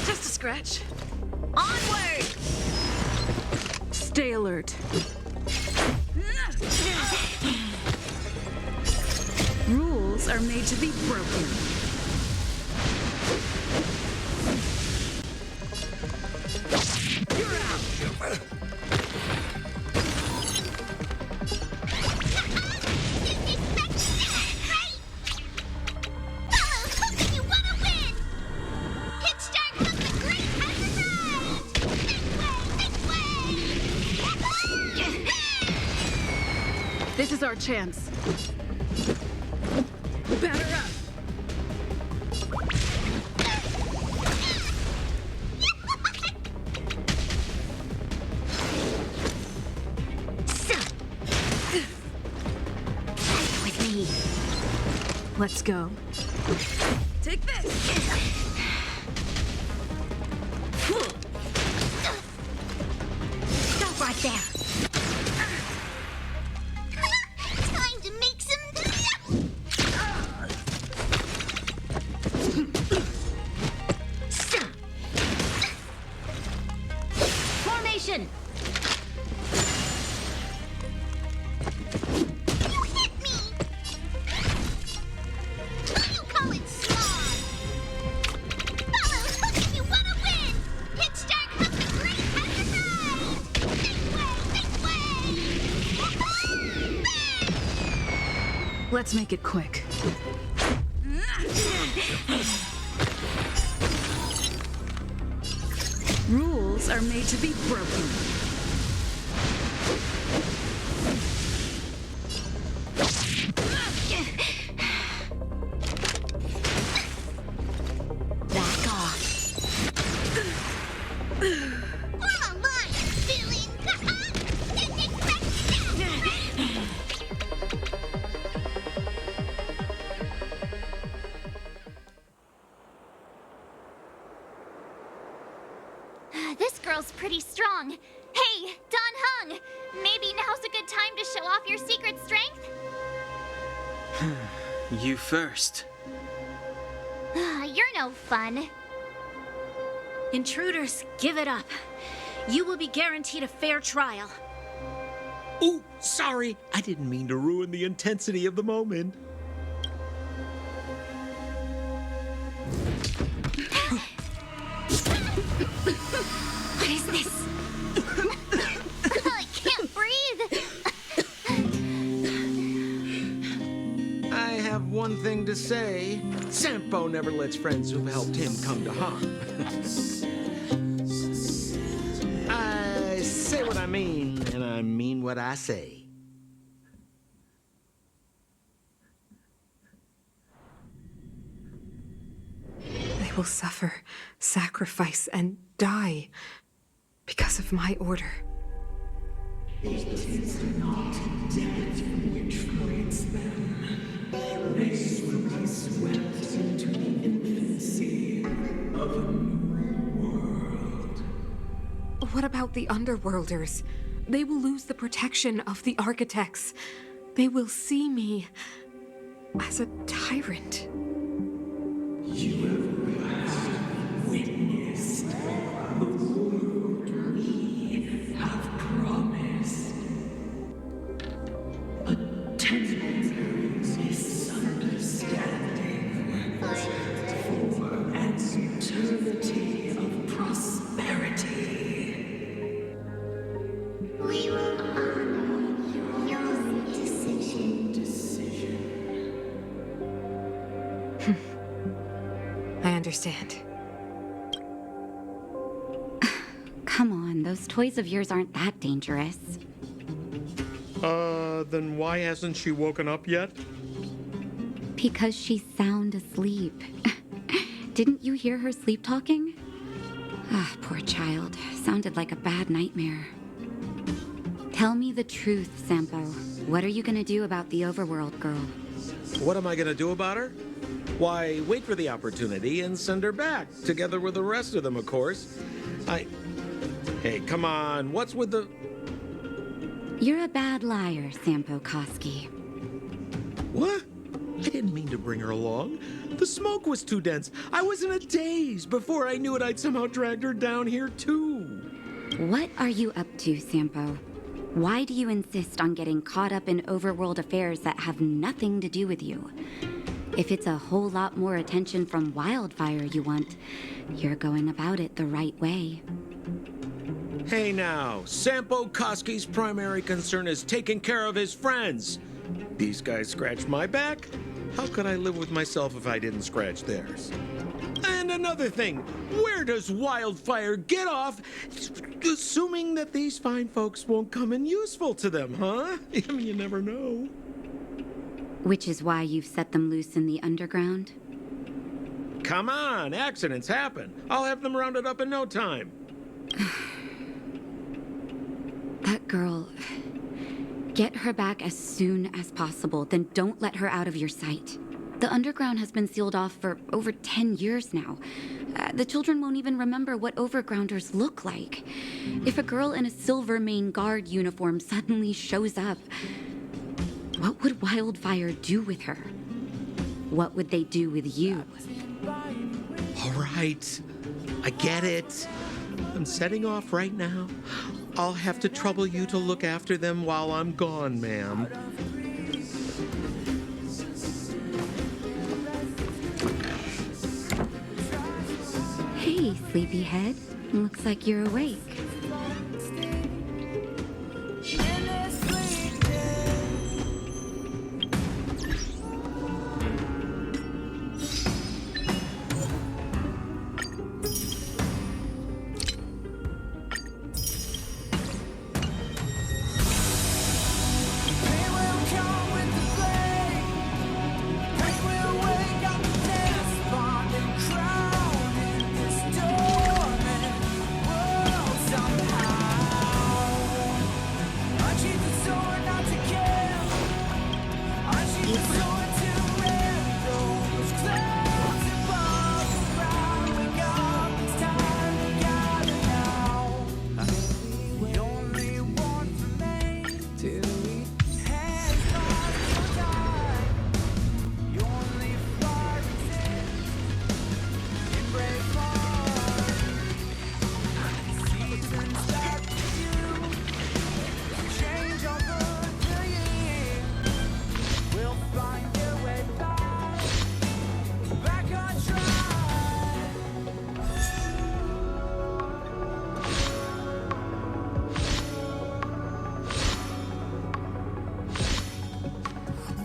Just a scratch. Onward! Stay alert. Rules are made to be broken. You're out! This is our chance. Batter up. With me. Let's go. Take this. Stop right there. Time to make some... Formation! You hit me! What do you call it, small? Follow hook if you wanna win! Hit start hook the great has arrived! This way! Let's make it quick. Rules are made to be broken. Back off. Form a line, villain! This girl's pretty strong. Hey, Don Hung! Maybe now's a good time to show off your secret strength? You first. You're no fun. Intruders, give it up. You will be guaranteed a fair trial. Ooh, sorry. I didn't mean to ruin the intensity of the moment. What is this? I can't breathe. I have one thing to say. Sampo never lets friends who've helped him come to harm. what I say. They will suffer, sacrifice, and die because of my order. It is not death which frees them. They will be swept into the infancy of a new world. What about the Underworlders? They will lose the protection of the Architects. They will see me as a tyrant. You have witnessed the world we have promised. A temporary misunderstanding for an eternity of prosperity. We will honor your decision. I understand. Come on, those toys of yours aren't that dangerous. Then why hasn't she woken up yet? Because she's sound asleep. Didn't you hear her sleep talking? Ah, poor child. Sounded like a bad nightmare. Tell me the truth, Sampo. What are you gonna do about the Overworld girl? What am I gonna do about her? Why, wait for the opportunity and send her back, together with the rest of them, of course. Hey, come on, what's with the... You're a bad liar, Sampo Koski. What? I didn't mean to bring her along. The smoke was too dense. I was in a daze. Before I knew it, I'd somehow dragged her down here, too. What are you up to, Sampo? Why do you insist on getting caught up in overworld affairs that have nothing to do with you? If it's a whole lot more attention from Wildfire you want, you're going about it the right way. Hey now, Sampo Koski's primary concern is taking care of his friends. These guys scratched my back. How could I live with myself if I didn't scratch theirs? And another thing, where does Wildfire get off assuming that these fine folks won't come in useful to them, huh? I mean, you never know. Which is why you've set them loose in the underground? Come on, accidents happen. I'll have them rounded up in no time. That girl... Get her back as soon as possible, then don't let her out of your sight. The underground has been sealed off for over 10 years now. The children won't even remember what overgrounders look like. If a girl in a Silvermane Guard uniform suddenly shows up, what would Wildfire do with her? What would they do with you? All right, I get it. I'm setting off right now. I'll have to trouble you to look after them while I'm gone, ma'am. Hey, sleepyhead. Looks like you're awake.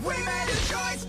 We made a choice.